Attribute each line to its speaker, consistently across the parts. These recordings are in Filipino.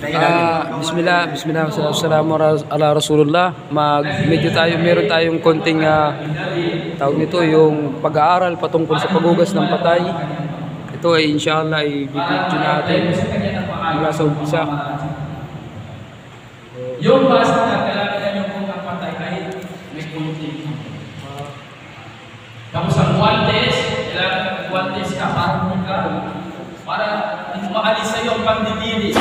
Speaker 1: Bismillah, bismillah, assalamu ala rasulullah. Meron tayong konting tawag nito, yung pag-aaral patungkol sa paghugas ng patay. Ito ay inshallah i-video natin mula sa umpisa.
Speaker 2: Yung basa na kailangan nyo kung ang patay kahit may konting. Tapos ang guantes, kailangan guantes ka para maalis sa iyo ang pandidiri.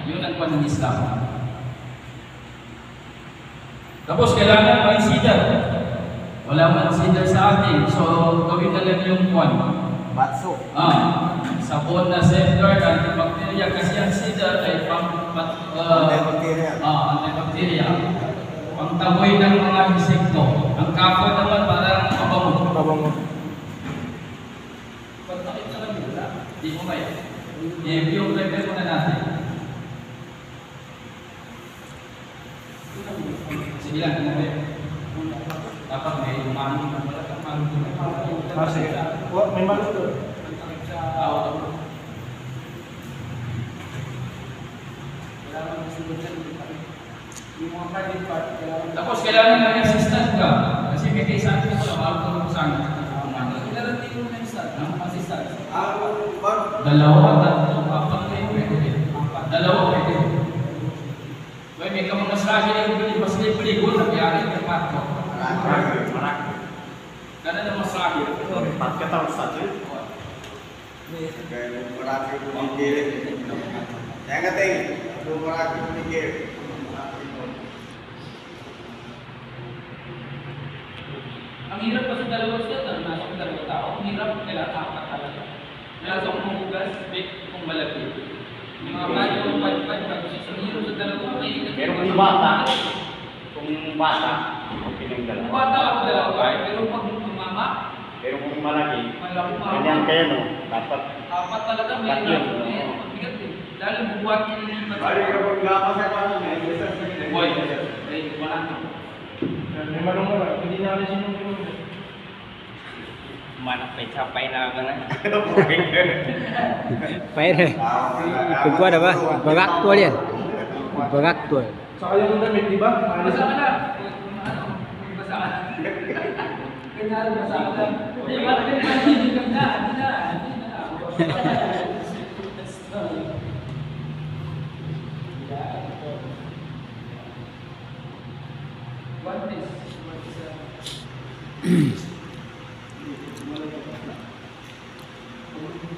Speaker 2: Yun ang paningislam. Tapos kailangan may sidar. Wala man sidar sa atin. So gawin na lang yung kwan.
Speaker 3: Batso.
Speaker 2: Sabon na safeguard, antibacteria. Kasi ang sidar ay
Speaker 3: antibacteria.
Speaker 2: Antibacteria. Pangtaboy ng mga insekto. Ang kapo naman parang mabango.
Speaker 3: Mabango.
Speaker 2: Pagtakit na lang yun. Di mo kaya. I-view prepare muna natin. Sige lang, dapat may umami.
Speaker 3: Sige. May malos doon.
Speaker 2: Tapos kailangan ng assistant ka. Kasi may kaysa atin ito, ako ko saan. Kailangan din mo ng assistant. Dalawa, tatlo, apat kayo pwede. Dalawa pwede. May kamamasrahe na yung mas libre-libre, nagyari ng matko. Marami. Gana na masrahe.
Speaker 3: Pagkatapos natin. Kaya marami ko pumigil. Kaya nga tayo, marami ko pumigil.
Speaker 2: Ang hirap pa sa dalawa siya, nasa dalawa tao. Ang hirap, kailangan apat talaga. Nasa kung hugas, big, kung malaki. Yung mga kaya kung pag-pag, ang hirap sa dalawa,
Speaker 4: pero kung bata, okay ng dalawa.
Speaker 2: Bata ako dalawa, pero pag mama,
Speaker 4: Pero kung malaki,
Speaker 2: malaki
Speaker 4: ganyan kayo no, dapat
Speaker 2: apat talaga, may mabigat eh. Dahil bubuhat yung
Speaker 3: Bali ka pag lakas sa paano, may isa sa mga.
Speaker 2: boy, ay malaki.
Speaker 3: May malong wala, hindi na alis yung
Speaker 4: manak may capay na ako na.
Speaker 1: Pwede. Kung na ba? Bagaktual yan. Bagaktual.
Speaker 3: Saka yung damit, di ba?
Speaker 2: Basa ka lang. Basa ka lang. Kanyari, basa ka lang. Hindi, bakit hindi ka na? Hindi na. What is?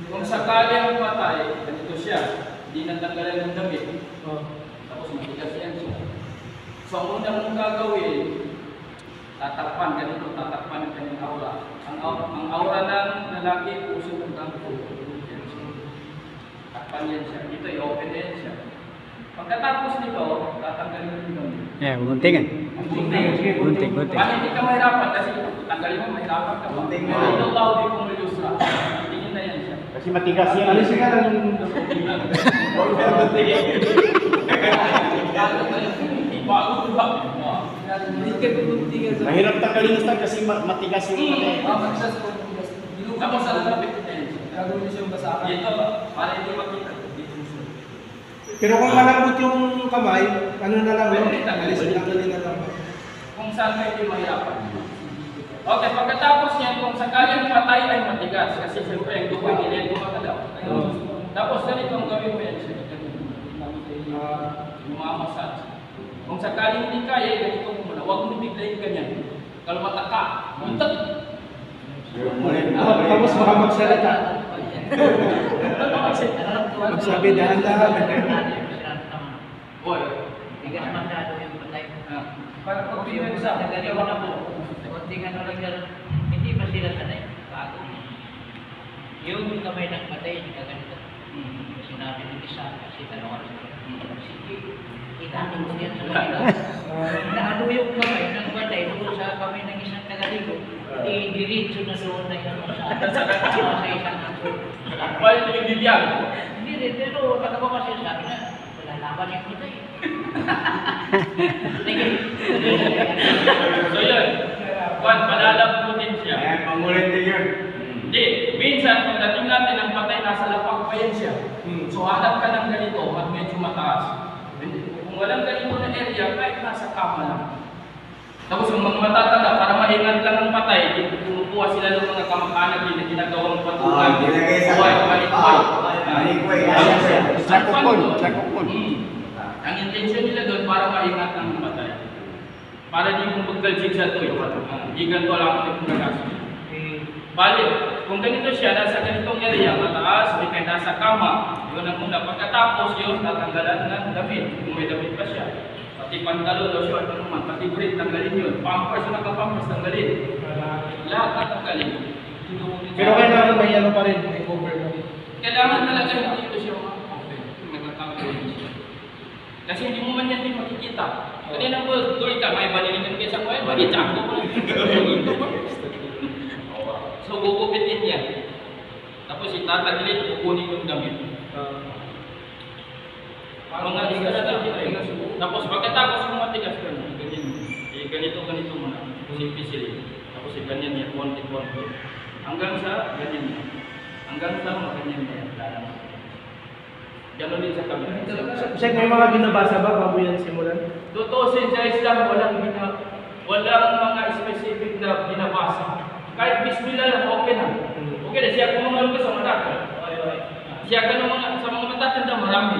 Speaker 2: Kung sakali ang patay, ganito siya, hindi natanggalan ng damit, tapos matigas yan siya. So ang una mong gagawin, tatakpan, ganito, tatakpan ang kanyang aura. Ang aura ng lalaki, puso ng kampo. Takpan yan siya. Dito, i-open yan siya. Pagkatapos nito, tatanggalin mo yung damit.
Speaker 1: Guntingan.
Speaker 2: Gunting. Paano hindi ka mahirapan? Kasi tanggalin mo, mahirapan ka.
Speaker 3: Gunting mo.
Speaker 2: Ito tao di kong ilusra. Tingin na yan siya.
Speaker 4: Kasi matigas yan.
Speaker 3: Alisin ka lang yung
Speaker 4: Mahirap tanggalin yung kasi matigas yung
Speaker 2: Tapos sa lapit na yan siya. Gagawin niyo siyang basahan. Ito, para hindi makita.
Speaker 3: Pero kung malambot yung kamay, ano na lang, no?
Speaker 2: Pwede tanggalin.
Speaker 3: Alisin na lang.
Speaker 2: Kung saan kayo hindi mahirapan. Okay, pagkatapos niyan, kung sakaling patay ay matigas, kasi siyempre ang dugo nila gumagalaw. Tapos ganito ang gawin mo yan siya. Mamasage. Kung sakaling hindi kaya, ganito mo muna. Huwag mo biglayin ganyan. Kalmata ka. Muntak.
Speaker 3: Tapos baka magsalita. Magsabi dahan-dahan.
Speaker 2: Boy.
Speaker 5: Tigas masyado yung patay.
Speaker 2: Para pag pinag-usap,
Speaker 5: Nagaliwa na po. Kunting ano lang yan, hindi pa sila sanay. Bago. Yung kamay ng patay, hindi ka ganito. Sinabi ng isa, kasi tanong ako. Sige, itanin mo yan sa kanila. Naano yung kamay ng patay doon sa kamay ng isang tagaligo. Diretso na doon na yung sa isang aso.
Speaker 2: Wala ito yung bibiyag.
Speaker 5: Hindi rin, pero ano ba kasi sabi na, wala laban yung patay.
Speaker 2: So yun, Juan, malalamputin siya.
Speaker 3: Ayan, pangulit din yun.
Speaker 2: Hindi, minsan pagdating natin ang patay nasa lapag pa yan siya. So hanap ka ng ganito at medyo mataas. nasa kama lang. Tapos yung mga matatanda, para maingat lang ang patay, kumukuha sila ng mga kamag-anak din na ginagawang patungan.
Speaker 3: Ginagay sa
Speaker 2: Malikway.
Speaker 4: Sakupon.
Speaker 2: Ang intention nila doon para maingat ang patay. Para di kung pagkalsik siya ito, di ganito lang ako yung nagkaso. Bali, kung ganito siya, nasa ganitong area, mataas, may kaya nasa kama, yun ang una. Pagkatapos yun, tatanggalan ng damit, kung may damit pa siya. Pati pantalo daw siya, ano naman, pati brit, tanggalin yun. Pampers, naka-pampers, tanggalin. Lahat tatanggalin.
Speaker 4: Pero kailangan may ano pa rin, may cover pa rin.
Speaker 2: Kailangan talaga hindi ito siya ma-open. Nagkakawin siya. Kasi hindi mo man yan din makikita. Kanina po, tuloy ka, may baliligan kayo sa kuya, bagitsak ko pa. So, gugupitin yan. Tapos itataglit, kukunin yung damit. Mga ikas na tapos pagkatapos yung matigas ka na, ganyan. Ganito muna. Simple. Tapos ganyan yan, konti. Hanggang sa ganyan yan. Hanggang sa ganyan yan. Ganon din sa kabila.
Speaker 4: Check, may mga binabasa ba bago yan simulan?
Speaker 2: Totoo sa Islam, walang mga specific na binabasa. Kahit bismillah lang, okay na. Okay na, siya kung mga sa matatanda. Siya ka sa mga matatanda, marami.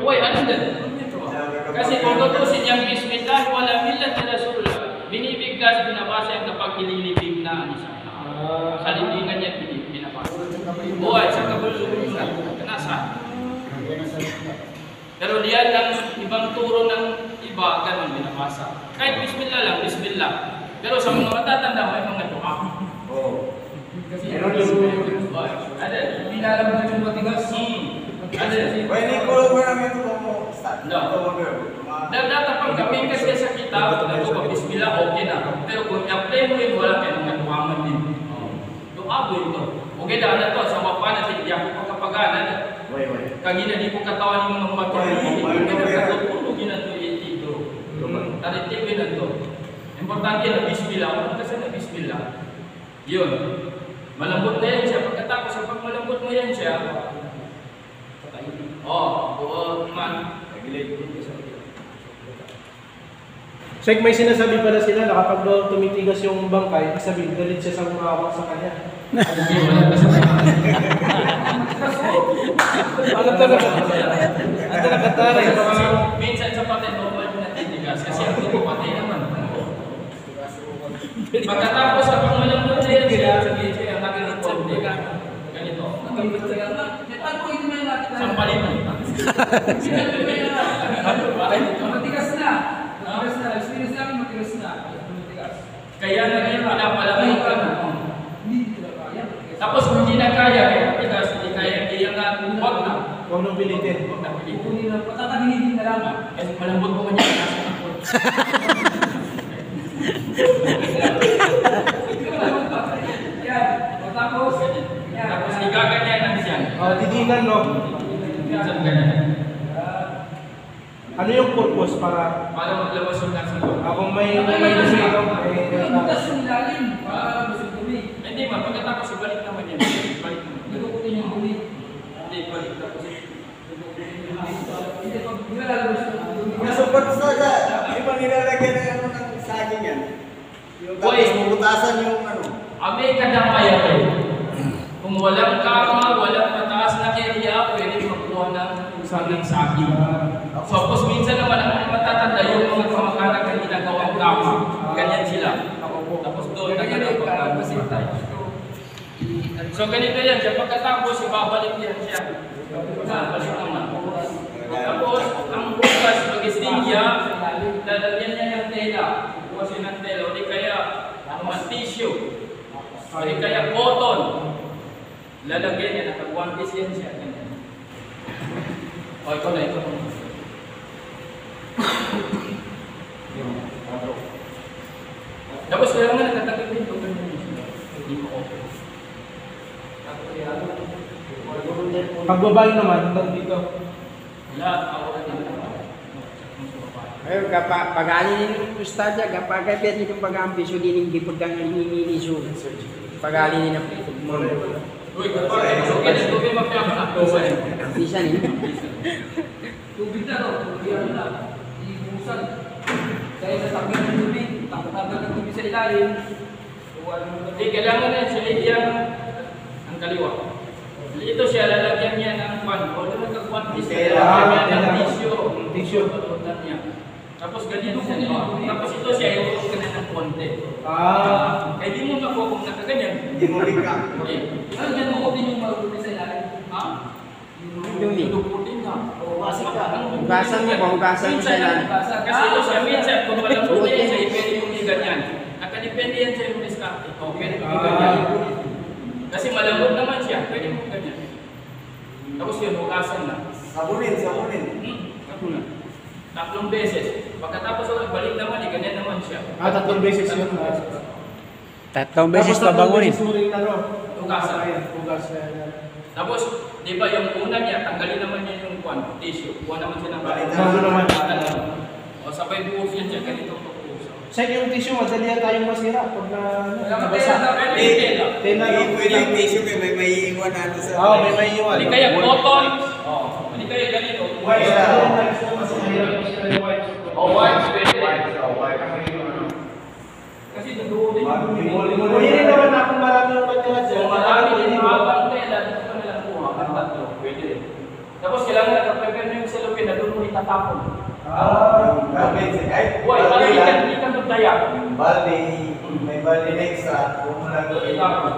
Speaker 2: Uy, ano din? Kasi kung tutusin yung bismillah, wala millat na Rasulullah. Binibigkas, binabasa yung kapag ililibing na isa. Sa libingan niya, binabasa. Uy, sa kabulugan, kanasa. Pero diyan ang ibang turo ng iba, ganun binabasa. Kahit bismillah lang, bismillah. Pero sa mga matatanda, may mga dua. Ada,
Speaker 1: Pinalaman yung matigas.
Speaker 2: ada.
Speaker 3: Pwede ko lang namin ito mo.
Speaker 2: No. Dapat kami kasi sa kitab, ito bismillah, okay na. Pero kung i-apply mo yun, wala kayo ng katuwangan din. Doa mo ito. Okay na, ano to, sa mapa natin, hindi ako pagkapaganan. Kagina di ko katawan yung mga matulog. Hindi ko katulog ginanto ito. Taritibin na ito. Importante na bismillah. Kung kasi na bismillah. Yun. Malambot na yan siya. Pagkatapos, kapag malambot mo yan siya, man.
Speaker 4: Check, may sinasabi pala sila na kapag daw tumitigas yung bangkay, sabihin, galit siya sa umawak sa kanya. Ano talaga? Ano nakatari?
Speaker 2: Minsan sa patay, normal na titigas. Kasi ang tubo patay naman. Pagkatapos, kapag malambot na yan siya, sabihin siya, hindi ka. Ganito. Sampalin mo.
Speaker 1: Matigas na. Experience namin matigas na.
Speaker 2: Kaya na ngayon, pinapalagay ka na.
Speaker 1: Hindi nila kaya.
Speaker 2: Tapos kung hindi na kaya, matigas, hindi kaya, kaya nga, huwag na.
Speaker 4: Huwag nang pilitin.
Speaker 2: Huwag na pilitin.
Speaker 1: Kukunin na, patatagilidin na lang.
Speaker 2: Kasi malambot ko man yan.
Speaker 1: Yan. Tapos, yan.
Speaker 2: Tapos igaganyanan siya.
Speaker 4: Didinan, no?
Speaker 2: Minsan ganyan.
Speaker 4: Ano yung purpose para
Speaker 2: Para maglabas yung nasa loob.
Speaker 4: kung may gusto ito,
Speaker 1: Butas yung ilalim. Para gusto dumi.
Speaker 2: Hindi man, pagkatapos ibalik naman yan. Balik naman.
Speaker 1: Hindi ko kunin yung dumi.
Speaker 2: Hindi, balik tapos.
Speaker 1: Hindi, pag nilalabas yung dumi.
Speaker 3: Nasupat sa di ba nilalagyan ng ano ng saging yan? Yung
Speaker 2: Uy.
Speaker 3: tapos bubutasan yung ano.
Speaker 2: May kadamayan kayo. Kung walang kama, walang mataas na area, pwede magkuha ng saging. So, tapos minsan naman ang matatanda yung mga kamag-anak na ginagawang kama. Ganyan sila. Tapos doon, nagkakapagpapasip tayo. So, ganito yan siya. Pagkatapos, ibabalik yan siya. Ibabalik naman. Tapos, ang bukas, mag-istingya, lalagyan niya ng tela. Bukas yun ng tela. O di kaya, tissue. O di kaya, cotton. Lalagyan niya, naka-one piece yan siya. O, ito na, ito na. Tapos kaya nga nagtatagin din ito. Hindi ko okay.
Speaker 4: pagbabay naman, hanggang dito.
Speaker 2: Lahat ako na din.
Speaker 6: Ayun, pag-ali ng ustadya, kapag kapit nitong pag-ambisyo din hindi pagkangalinisyo. Pag-ali din ang
Speaker 2: Uy, okay na ito. May magkakanak.
Speaker 6: Bisa niyo.
Speaker 1: buhusan. Dahil natanggal ng tubig, natanggal ng tubig sa ilalim.
Speaker 2: Hindi, kailangan na siya iyan ang kaliwa. Ito siya, lalagyan niya ng kwan. O, nagkakwan niya, lalagyan niya ng tissue. Palutan niya. Tapos ganyan siya. Tapos ito siya, iutok ka na ng konti. Kaya di mo makuha kung nakaganyan.
Speaker 3: Hindi mo lika.
Speaker 1: Ano dyan mo din yung marunong sa ilalim?
Speaker 2: Ha?
Speaker 6: Dumi.
Speaker 2: Luputin na.
Speaker 6: Hugasan mo ba? Hugasan mo siya lang.
Speaker 2: Kasi ito siya, minsan kung walang puti siya, pwede mong iganyan. Nakadepende yan sa yung diskarte. Pwede mong iganyan. Kasi malambot naman siya, pwede mong ganyan. Tapos yun, hugasan na.
Speaker 3: Sabunin.
Speaker 2: Ako na. 3 beses. Pagkatapos balik naman, ganyan naman siya.
Speaker 4: 3 beses yun.
Speaker 6: 3 beses pa bangunin.
Speaker 2: Hugasan. Tapos, di ba yung una niya, tanggalin naman niya yung tissue. Kuha naman siya ng balik.
Speaker 4: Bago naman.
Speaker 2: O sabay buhos yan siya, ganito po buhos.
Speaker 4: Sek, yung tissue, madali yan tayong masira pag
Speaker 2: Nabasa.
Speaker 4: Tela.
Speaker 3: Hindi pwede yung tissue kayo, may maiiwan natin sa...
Speaker 4: Oo, may maiiwan.
Speaker 2: Hindi kaya cotton. Hindi kaya ganito. White, pwede. Kasi duduhin yung
Speaker 4: Hindi naman akong marami yung matira dyan.
Speaker 2: kung marami din habang tela, dito ka nilang kuha. Ang tatlo, pwede rin. Tapos kailangan nagka-prepare na yung cellophane na doon mo itatapon. Boy, para hindi ka magdaya.
Speaker 3: May balde na extra, kung mo lang gawin.
Speaker 2: Itapon.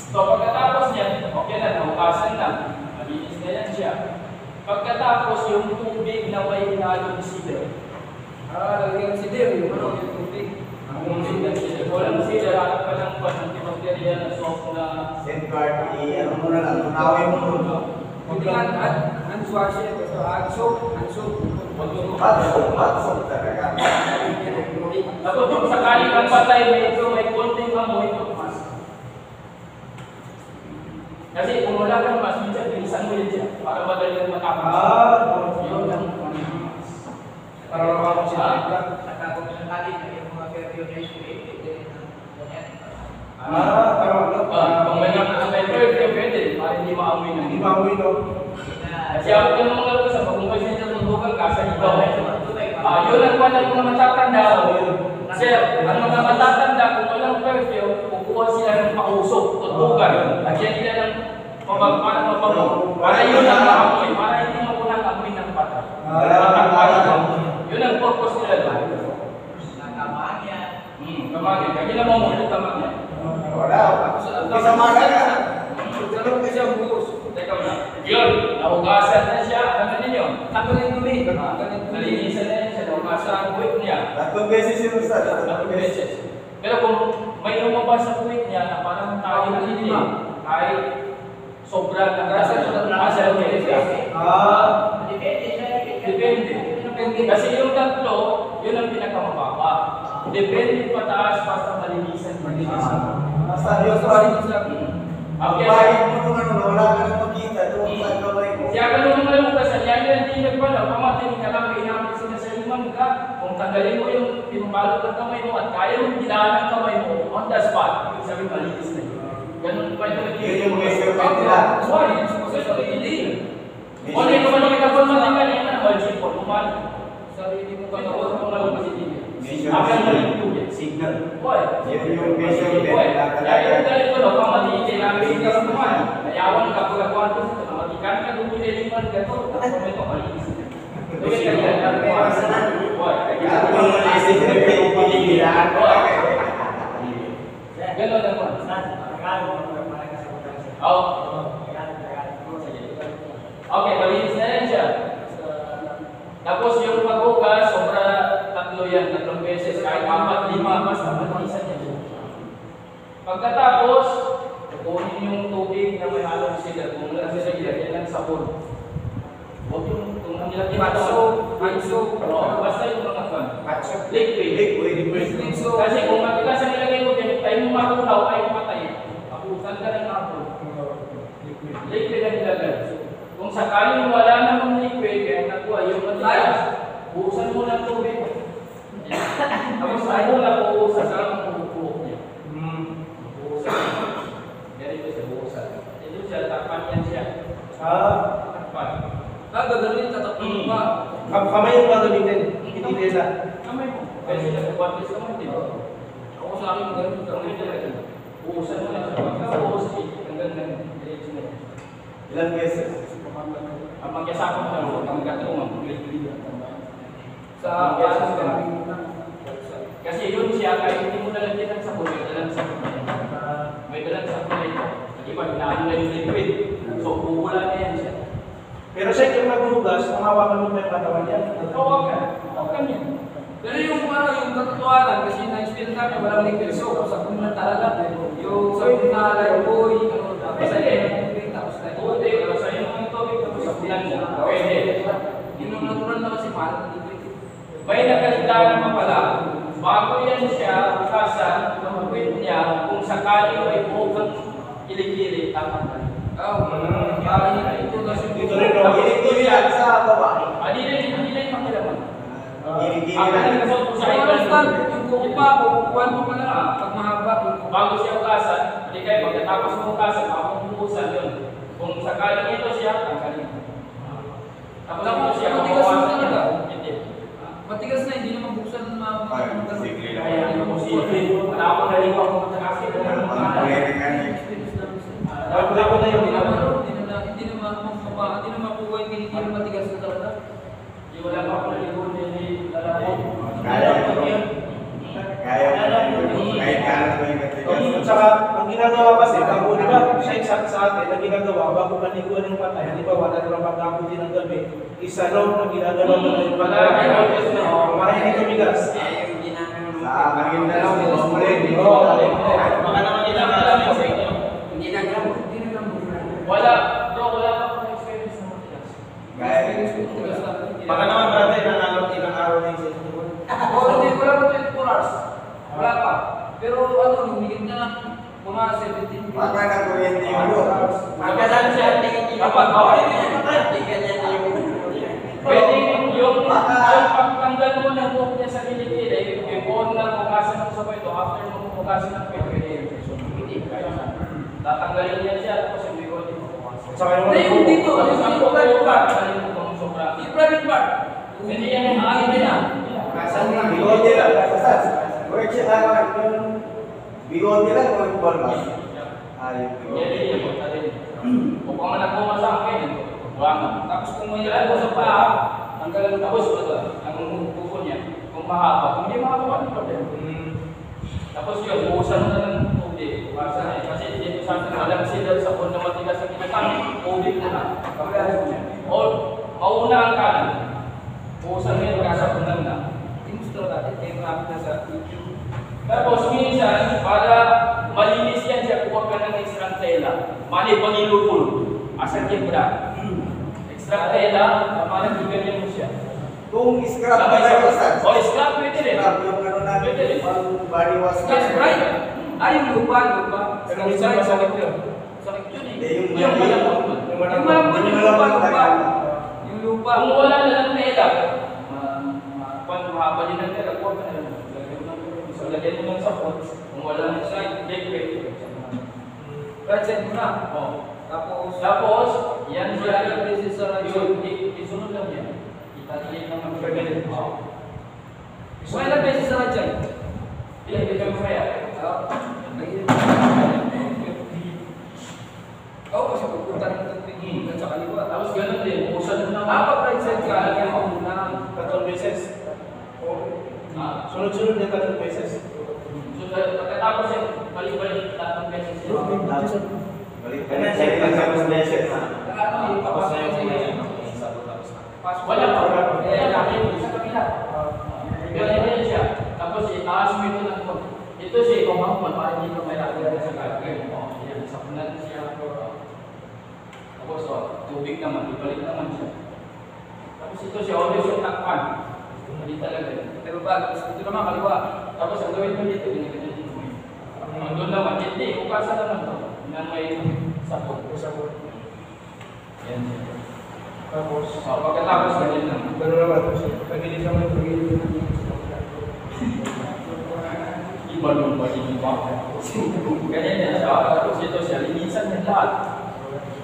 Speaker 2: So pagkatapos niyan, okay na, nahugasan na. Malinis na yan siya. Pagkatapos yung tubig na may hinalong sidro.
Speaker 1: Lagyan si Deo, yung yung tubig.
Speaker 2: Ang sidro, walang sidro, hanap pa ng antibacterial na soap na
Speaker 3: Safeguard, ano mo na lang, tunawin mo muna.
Speaker 1: Hindi nga, hand-wash yan. Hand-soap.
Speaker 3: Hot talaga.
Speaker 2: tapos kung sakaling ang patay, may konting amoy, mas. Kasi kung wala kang mas, minsan bilisan mo yun siya para madali ang matapos. Yun lang.
Speaker 4: Para makakap siya.
Speaker 2: Kung may nakakapay, pwede. Para hindi maamoy na.
Speaker 4: Hindi maamoy, no?
Speaker 2: Kasi ako yung mga lupa, kung may siya tutugan ka sa iba. Yun ang kwan ng mga matatanda. Sir, ang mga matatanda, kung walang perfume, kukuha sila ng pausok, tutugan. Lagyan nila ng mabango. Para yun ang maamoy, para hindi mapunang amoy ng bata. Yun ang purpose nila doon. Kamagin. Kaya namamulot kamagin.
Speaker 3: Wala, kasama ka na.
Speaker 1: Ganun kasi ang buhos.
Speaker 2: Teka mo na. Yun, nahugasan na siya. Ano ninyo?
Speaker 1: Tanggalin tubig.
Speaker 2: Nalinisan na yan siya. Nahugasan ang buwit niya.
Speaker 3: 3 beses yung ustad.
Speaker 2: 3 beses. Pero kung may lumabas sa buwit niya na parang tayo na hindi, ay sobrang nagkasa sa buwit niya. Depende. Kasi yung tatlo, yun ang pinakamababa. Depende pataas basta malinisan.
Speaker 3: Basta Diyos pa rin sa ang bahay mo nung ano, wala ka nang makita doon sa kamay mo.
Speaker 2: Siya ganun naman yung kasal. Yan yung hindi nagpala. Pamating ka lang, pinamit sila sa imam ka. Kung tanggalin mo yung pinubalot ng kamay mo at kaya mong gilaan ng kamay mo on the spot, yung sabi malinis na yun. Ganun pa yung
Speaker 3: Yun yung measurement nila.
Speaker 2: Sorry, hindi. Kung hindi ko man nakikapon matinggan, yan na maljip po. Lumali.
Speaker 1: Sarili mo
Speaker 2: Kung ako kung malo kasi hindi.
Speaker 3: Measurement.
Speaker 2: Akan maligpug yan.
Speaker 3: Signal.
Speaker 2: Boy.
Speaker 3: Yun yung measurement nila
Speaker 2: Kaya yung
Speaker 3: talaga.
Speaker 2: ganito no, pamatigay namin ka sa kuman. Nayawan ka pagkakuan ko sa matikan ka kung piniliman ka to. Tapos may pamalinis. Kasi kaya yan. Boy.
Speaker 3: Ang malinis na pinigilan.
Speaker 2: Ganon ako. Oh. Okay, malinis na yan siya. Tapos yung paghugas, sobra 3 yan, 3 beses. Kahit 4, 5, basta malinisan niya. Pagkatapos, kukunin yung tubig na may halong sigar. Kung wala sa sigar, yan lang sabon. Huwag yung kung nilagyan ito. Basta yung mga kan. Liquid. Kasi kung matigas ang nilagay mo dyan, tayo mo makunaw, ay matay. Abutan ka ng hapon. Liquid ang nilagay. Kung sakaling wala namang liquid, kaya nakuha yung matigas, buusan mo ng tubig. Tapos ayaw na buusan sa buhok niya. Buusan. Ganito siya buusan. Ito siya, takpan yan siya. Takpan.
Speaker 1: Gagawin, tatakpan pa.
Speaker 4: Kamay yung gagamitin. Tinidela.
Speaker 2: Kamay mo. Kasi nag-1 naman, di ba? Ako sa akin, ganun kamay talaga. Uusan mo lang siya. Pagka-uusan, hanggang diretso na.
Speaker 3: Ilang beses?
Speaker 2: Ang magkasama mo lang, ang magkatungan. Sa pasas ka. Kasi yun siya, kahit hindi mo nalagyan ng sabon, may dalang sabon. May dalang sabon na ito. Iba, hinahan na yung liquid. So, bubula na yan siya.
Speaker 4: Pero siya yung naghugas, ang hawakan mo pa yung katawan niya.
Speaker 2: Hawakan yan.
Speaker 1: Pero yung yung katotohanan, kasi na-experience namin, walang liquid soap, sabon na talaga. Yung sabon na lifebuoy, tapos ay tapos na
Speaker 2: Puti, sa iyo ng tubig, tapos sa bulan siya. Pwede.
Speaker 1: Yung natural na kasi parang liquid.
Speaker 2: May nagkalitaan naman pala, bago yan siya, bukasan, namagwit niya, kung sakali ay bukang kilikili, tama ba?
Speaker 1: Ito kasi
Speaker 4: Dito rin daw.
Speaker 3: Gili-gili lang sa babae.
Speaker 2: Hindi na yung makilaman.
Speaker 3: Gili-gili
Speaker 2: Ang
Speaker 3: lang.
Speaker 2: galing sa
Speaker 1: sa constant, yung kukupa, kukukuhan mo pa na lang, pag mahaba,
Speaker 2: bago siya bukasan, hindi kayo pagkatapos mo bukasan, makukusan yun. Kung sakali ito siya, tanggalin. Tapos ito siya,
Speaker 1: matigas na
Speaker 2: makukusan
Speaker 1: talaga.
Speaker 2: Hindi.
Speaker 1: Matigas na, hindi naman buksan
Speaker 3: Sige lang.
Speaker 2: Kaya ano mo si wala ako naliwa kung matakas ito.
Speaker 4: Ako na yung
Speaker 1: Hindi naman makuha yung kinikili matigas na talaga.
Speaker 2: Hindi wala pa ako naliwa hindi lalako.
Speaker 3: Kaya mo. Kaya mo. Kahit kano ko yung matigas.
Speaker 4: At saka, ang ginagawa kasi, bago, di ba, siya sa atin, ang ginagawa, bago paliguan ng patay, halimbawa, talagang pagkaputi ng gabi, isa no, ang ginagawa na yung patay, para hindi tumigas.
Speaker 3: Sa Maguindanao, Maulit.
Speaker 4: Baka naman ginagawa sa inyo.
Speaker 6: Hindi na gamot.
Speaker 2: Wala pa akong experience na matigas.
Speaker 4: Baka naman brother, nanalo ilang araw na yung session.
Speaker 1: Hindi, wala pa 24 hours. Wala pa. Pero lumigit na mga 17
Speaker 3: Baka na kuryente yung ulo.
Speaker 6: Magalan siya, tingin
Speaker 2: Kapag okay na yan,
Speaker 6: ganyan na yung
Speaker 2: pwede yung pagtanggal mo ng buhok niya sa kilikili, before na bukasan mo sa pwede, after mo bukasan ng pwede, hindi kayo na. Tatanggalin niya siya, tapos yung bigod mo bukasan.
Speaker 4: Saka
Speaker 1: Hindi, yung dito.
Speaker 2: Tapos ang
Speaker 1: Yung private part.
Speaker 2: talin mo kung sobra.
Speaker 1: Yung private part.
Speaker 2: Hindi yan yung
Speaker 1: Ayaw nila.
Speaker 3: Kasan na, bigote lang. Kasan. Work siya tayo yung bigote lang o yung balbas. Ayaw
Speaker 2: Yan
Speaker 3: bigote.
Speaker 2: yung talin. Kung pa man ako sa akin, buwangan. Tapos kung may ilan mo sa paa, ang galang tapos ang buko niya, kung mahaba, kung hindi mahaba, ano problem? Tapos yun, buusan mo na ng tubig. Kasi dito sa atin, walang sila sa phone na matigas sa kinatang, tubig na lang. O, mauna ang kanan. Buusan mo yun, kasapunan na.
Speaker 1: Tinusto natin, kaya marami na sa YouTube.
Speaker 2: Tapos minsan, para malinis yan siya, kuha ka ng extra tela. Mali, pangilupul. Asan kibra. Extra tela, parang ganyan mo siya.
Speaker 3: Kung scrap
Speaker 2: Sabay
Speaker 3: tayo,
Speaker 2: sa
Speaker 3: Kasan.
Speaker 2: O, scrap pwede rin.
Speaker 3: Scrap yung ano natin,
Speaker 2: Pwede rin.
Speaker 3: pang body wash.
Speaker 1: That's right. Yung lupa.
Speaker 4: Pero minsan masakit yun.
Speaker 1: Sakit yun eh.
Speaker 3: Hindi, yung
Speaker 2: Yung malambot.
Speaker 1: Yung malambot, yung lupa. Yung lupa.
Speaker 2: Kung wala na lang tela, mahaba din ang tela, kuha ka na lang. Lagyan mo ng sapot. Kung wala ng side, liquid.
Speaker 1: Right side mo na.
Speaker 2: Oh.
Speaker 1: Tapos,
Speaker 2: Yan siya.
Speaker 1: this is a right side.
Speaker 2: Isunod lang yan. Italiin lang ang
Speaker 4: Pagdalit.
Speaker 1: Kung ilang beses sa right side?
Speaker 2: Hindi ka kaya.
Speaker 1: Kasi pupunta ng tubig sa kaliwa.
Speaker 2: Tapos ganun din, usan mo naman.
Speaker 1: Kapag right side ka, lagyan mo muna.
Speaker 4: 3 beses. Sunod-sunod niya 3 beses.
Speaker 2: So, pagkatapos yan, balik-balik tatang beses yan.
Speaker 3: Balik ka na, check lang sa beses.
Speaker 1: Tapos na yung
Speaker 2: Wala pa. Kaya namin sa kabila. Ganyan siya. Tapos itaas mo ito ng konti. Ito siya, kumakuman para hindi ka may lagyan sa kagay. Yan, sapunan siya. Tapos tubig naman, ibalik naman siya. Tapos ito siya, always yung takpan. Hindi talaga.
Speaker 1: Pero ba, ito naman kaliwa.
Speaker 2: Tapos ang gawin mo dito, ganyan mo. Ang doon naman, hindi, ukasan naman to. Na may sapot. Yan siya.
Speaker 4: Tapos,
Speaker 2: Pagkatapos ganyan lang.
Speaker 4: gano'n naman. Pagilid naman yung pagilid.
Speaker 2: Iba nung iba. Ganyan yan siya. Tapos ito siya, linisan niya lahat.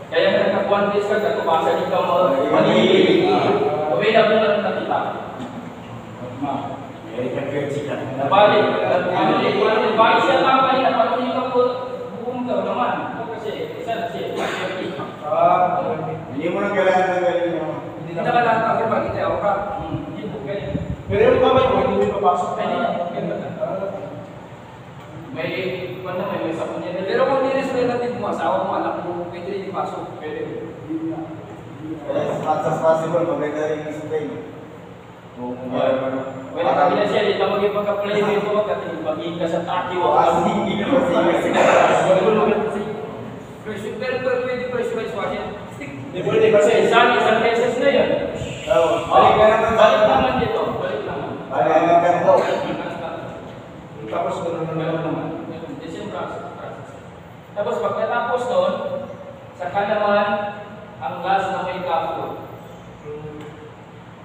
Speaker 2: Kaya nga nagka-1 days ka, nagkabasa di ka malilig. Available na rin nakita. Nabalik siya lang kanina, parang hindi ka po buong daw naman. Kasi, isa siya,
Speaker 3: Hindi mo na kailangan ng galing mo.
Speaker 1: Hindi na kailangan ako pag itayaw ka.
Speaker 2: hindi po ganyan.
Speaker 4: Pero yung kamay mo, hindi mo papasok.
Speaker 2: Pwede na, may sapon niya.
Speaker 1: Pero kung nilis relative mo, asawa mo, anak mo, pwede rin ipasok.
Speaker 2: Pwede.
Speaker 3: As much as possible, maganda rin yung spray.
Speaker 2: Wala kami na siya, dito mag-ipag-apply dito, magiging ka sa taki o
Speaker 3: Hindi ka kasi.
Speaker 1: Pero pwede pressurize washing.
Speaker 4: Hindi pwede kasi.
Speaker 2: Isang beses na yan.
Speaker 3: Balik ka naman sa
Speaker 2: Balik naman dito. Balik naman.
Speaker 3: Balik naman po.
Speaker 4: Tapos gano'n
Speaker 2: Ganun naman. The same process. Tapos pagkatapos doon, saka naman ang last na may kapto.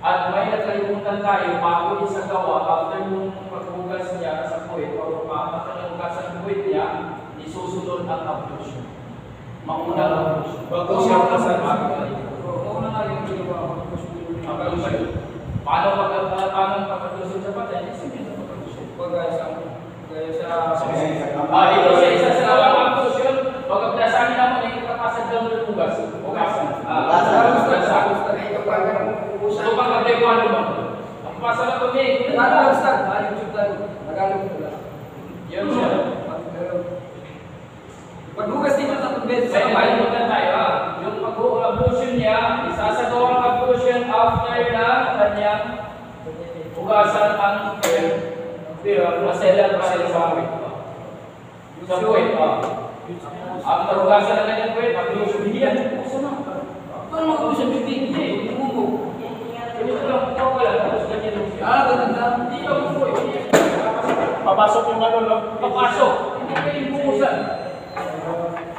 Speaker 2: At may nakalimutan tayo bago isagawa after yung paghugas niya sa puwit o after yung hugas sa puwit niya, isusunod ang ablution. Mauna ang ablution.
Speaker 4: Bago siya kasal.
Speaker 1: Mauna nga yung ginawa ko.
Speaker 2: Paano pag-ablution sa patay? Sige sa pag-ablusion.
Speaker 1: Gaya sa
Speaker 2: Ito sa isa sa gawang ablution, pag-abdasahin naman ay kakasad lang ng hugas. Hugasan. Ito pang abay ko ano ba? Ang pasa na ito eh.
Speaker 1: Nagalang start, YouTube tayo. Nagalang mo lang.
Speaker 2: Yun siya.
Speaker 1: Paghugas dito sa beses
Speaker 2: Kaya
Speaker 1: sa kamay.
Speaker 2: kalimutan tayo ha. Yung pag-ablution niya, isasagawa ang ablution after na kanyang hugasan ang maselan sa puwit. Sa puwit. After hugasan ang kanyang puwit, ablution. Hindi yan. Puso na.
Speaker 1: Paano mag-ablution? Hindi. Umubo.
Speaker 2: Ito lang. Ito ka lang. Tapos ganyan yung siya.
Speaker 1: Ganun lang.
Speaker 2: Hindi ka umubo.
Speaker 4: Papasok yung ano, no?
Speaker 2: Papasok. Hindi pwedeng buhusan.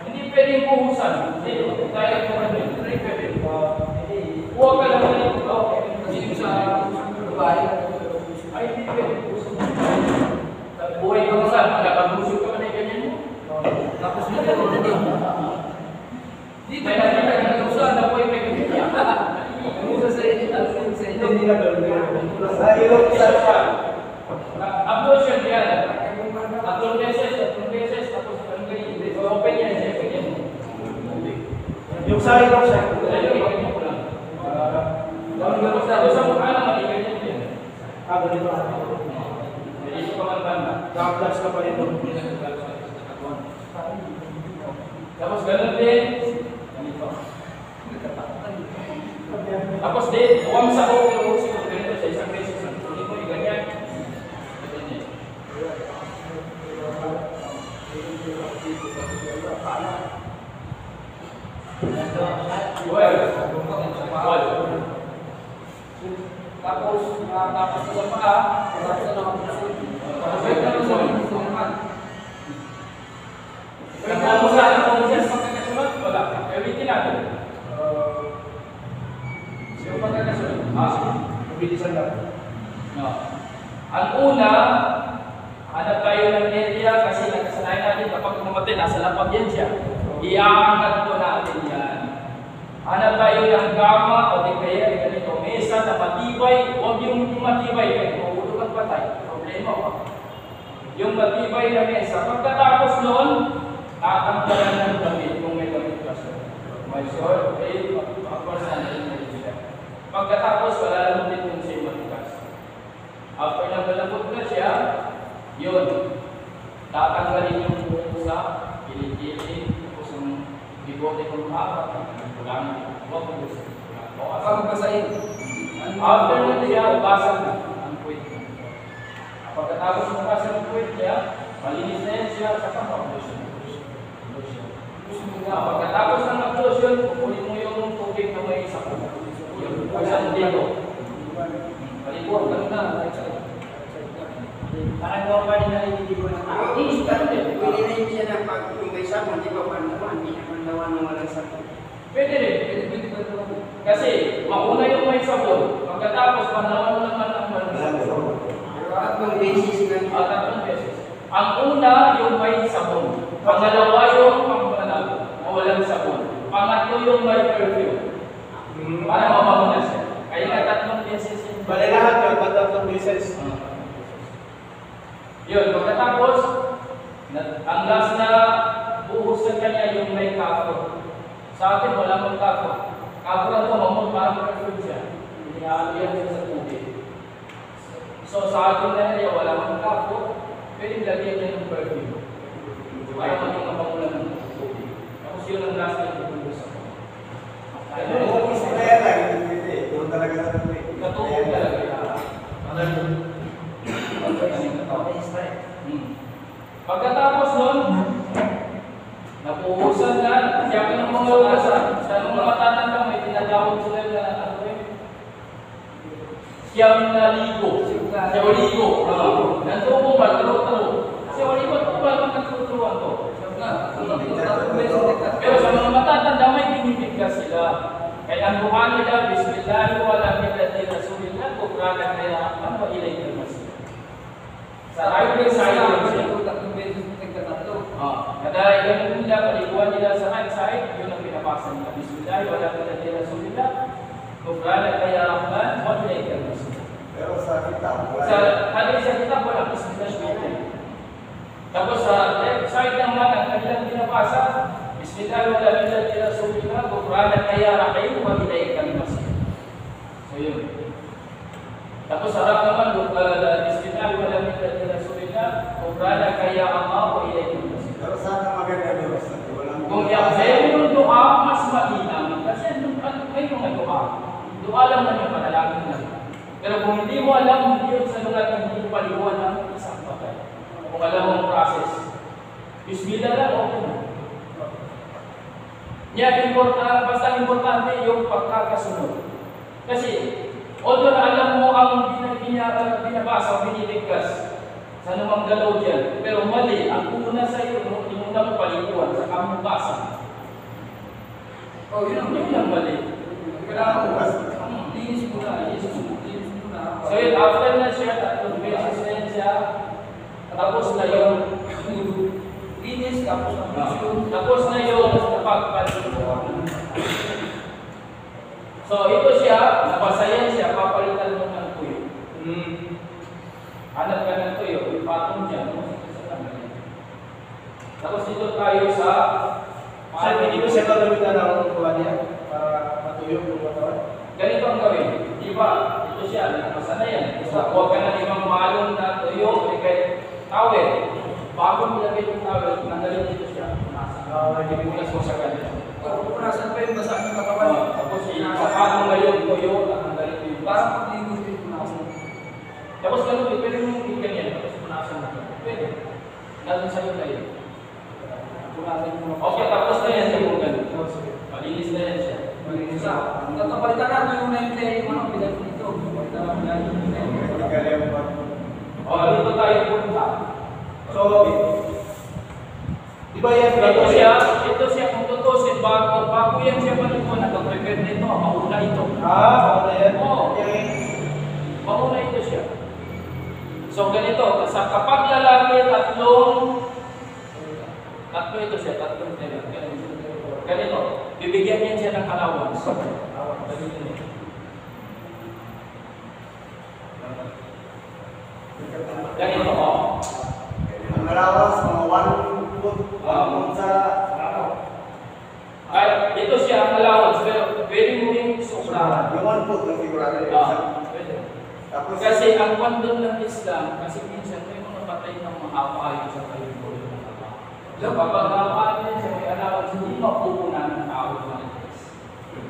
Speaker 2: Hindi pwedeng buhusan. Hindi. Dahil ito ka rin. Hindi pwede. Huwag ka lang rin.
Speaker 1: Kasi yung sa babae.
Speaker 2: Ay, hindi pwede. Buhay ka masan. Magkakabusog ka man ay ganyan mo.
Speaker 1: Tapos mo ka rin din. Dito
Speaker 2: May nakita ka ng usan na buhay may ganyan.
Speaker 1: Umusa sa inyo. Sa inyo.
Speaker 4: Hindi na gano'n.
Speaker 3: Sa ilong sa
Speaker 2: Ablution yan. Tatlong beses, tapos ang ganyan. Open yan siya, ganyan.
Speaker 4: Yung sa ilong siya.
Speaker 2: Ayun, ganyan ko lang. Tapos sa mukha naman, ganyan din.
Speaker 4: Ganito.
Speaker 2: Dito ka man banda.
Speaker 4: Naka-flash ka pa rin doon.
Speaker 2: Tapos ganun din. Ganito. Tapos din, huwag sa ulo, siguro ganito sa isang beses. Hindi mo ganyan. Ganyan.
Speaker 1: Tapos sa paa. Tapos na naman sa
Speaker 2: Wala. Everything natin. Yung pagkakasunod.
Speaker 4: Mabilisan lang.
Speaker 2: No. Ang una, hanap tayo ng area kasi nakasanayan natin kapag namatay, nasa lapag yan siya. Iaangat po natin yan. Hanap tayo ng gama o di kaya ganito, mesa na matibay, huwag yung matibay, kaya mahulog ang patay. Problema pa. Yung matibay na mesa. Pagkatapos noon, tatanggalan ng damit kung may damit ka siya. May short, tail, pagkatapos, wala lang din kung siya matigas. After na malabot na siya, yun. Tatanggalin yung buong sa kilit-kilit, tapos yung bigote kong hapa, kulang, huwag mo gusto.
Speaker 1: Pagpasahin.
Speaker 2: After na siya, ubasan na ang puwit. Pagkatapos ubasan ang puwit niya, malinis na yan siya sa pang-ablution. Pagkatapos ng ablution, kukunin mo yung tubig na may sabon. Yung isang dito. Palikuan, ganun na.
Speaker 6: Parang normal na hindi ko na tao. Pwede na yun siya na pag kung may sabon, di ba pandawan? Hindi naman dawan ng walang sabon.
Speaker 2: Pwede rin. Kasi mauna yung may sabon. Pagkatapos, panawan mo naman ang walang sabon.
Speaker 6: Tatlong beses lang.
Speaker 2: Tatlong beses. Ang una, yung may sabon. Pangalawa, yung pangbanal. Walang sabon. Pangatlo, yung may perfume. Para mabango na siya. Kaya nga tatlong beses yung
Speaker 4: Bale lahat yun, tatlong beses. pieces.
Speaker 2: Yun, pagkatapos, ang last na buhos sa kanya yung may kapot. Sa atin, wala mong kapot. Kapot na ito, mamon, parang perfume siya. Inihaalo yan siya sa tubig. So sa atin na rin, wala mong kapot, pwede lagyan niya ng perfume. Para maging mapangulan ng tubig. Tapos yun ang last na buhos sa kanya.
Speaker 3: Kung ispraya lang, hindi. Doon talaga sa tubig.
Speaker 2: Katulog talaga. Pagkatapos nun, napuhusan na, siya ka ng mga ugasan. Sa mga matatanda, may tinatawag sila na siyang naligo. Siya waligo. Nandun mo ba, taro-taro. Siya waligo, ito ba ang nagtuturuan to? Pero sa mga matatanda, may binibigkas sila. Kaya ang buhan nila, Bismillah, wala millati Rasulillah, kubragan kaya ang mailay ng masjid. Sa right side yun siya. Kada yung nila, paliguan nila sa right side, yun ang pinapasa nila. Bismillah, wala millati Rasulillah, kubragan kaya ang mailay ng masjid.
Speaker 3: Pero sa kitab,
Speaker 2: Sa kitab, wala Bismillah. Tapos sa left side naman, ang kanilang pinapasa, Bismillah wala millati Rasulillah, kubragan kaya rahim, mailay ng masjid. So yun. Tapos harap naman, Bismillah wala millati Rasulillah, kubragan kaya Allah, mailay ng masjid.
Speaker 3: pero sana maganda doon.
Speaker 2: Kung yan yung doa, mas mainam. Kasi may mga doa. Doa lang naman yung panalangin lang. Pero kung hindi mo alam, hindi yun sa lugar na hindi paliwan ng isang bagay. Kung alam mo ang process. Bismillah lang, okay na. Yan, basta importante yung pagkakasunod. Kasi, although na alam mo ang binabasa o biniligkas sa namang galaw dyan, pero mali, ang una sa iyo, inuna mo palikuan sa kamubasa. Yun lang mali. Linis mo na. So yun, after na siya, 3 beses na yun siya, tapos na yung linis, tapos na yung napagpalikuan. So ito siya, napasayan siya, papalitan mo ng tuyo. Hanap ka ng tuyo, ipatong dyan. Tapos dito tayo sa
Speaker 4: Hindi ko siya gagamitan ng kuha niya para matuyo yung katawan.
Speaker 2: ganito ang gawin. Di ba? Ito siya, nakapasa na yan. Basta huwag ka na ibang malong na tuyo, kay towel. Bago nilagay yung towel, nandalin dito siya. Punas mo sa kanya.
Speaker 1: Punasan pa yung basa ng katawan.
Speaker 2: Tapos isapat mo ngayon tuyo, at nandalin ko yung basa.
Speaker 1: Parang pagligo din punasan.
Speaker 2: Tapos ganun, pwede mong ganyan. Tapos punasan mo. Pwede. Nandun sa'yo tayo. Okay, tapos na yan siya kung ganun. Malinis na yan siya.
Speaker 1: Tatapalitan natin yung nameplate yung bilang dito. Papalitan natin yung nameplate.
Speaker 2: Dito tayo punta.
Speaker 4: So, di ba yan?
Speaker 2: Ito siya kung tutusin, bago yan siya palikuan, nag-prepare nito, mauna ito.
Speaker 4: Mauna yan?
Speaker 2: Oo. Mauna ito siya. So ganito, kapag lalaki, tatlo ito siya, tatlong nila. Ganito, bibigyan niya siya ng allowance. Ganito,
Speaker 3: Ang allowance, mga 1 foot, sa
Speaker 2: Ay, ito siya ang allowance, pero pwede mo rin sobrahan.
Speaker 3: yung 1 foot na sigurado yun.
Speaker 2: Pwede.
Speaker 3: Tapos,
Speaker 2: Kasi ang kwento ng Islam, kasi minsan may mga patay ng mga apayo sa kalibol ng mga. So kapag apayo siya may allowance, hindi mapupunan ng tao ng Diyos.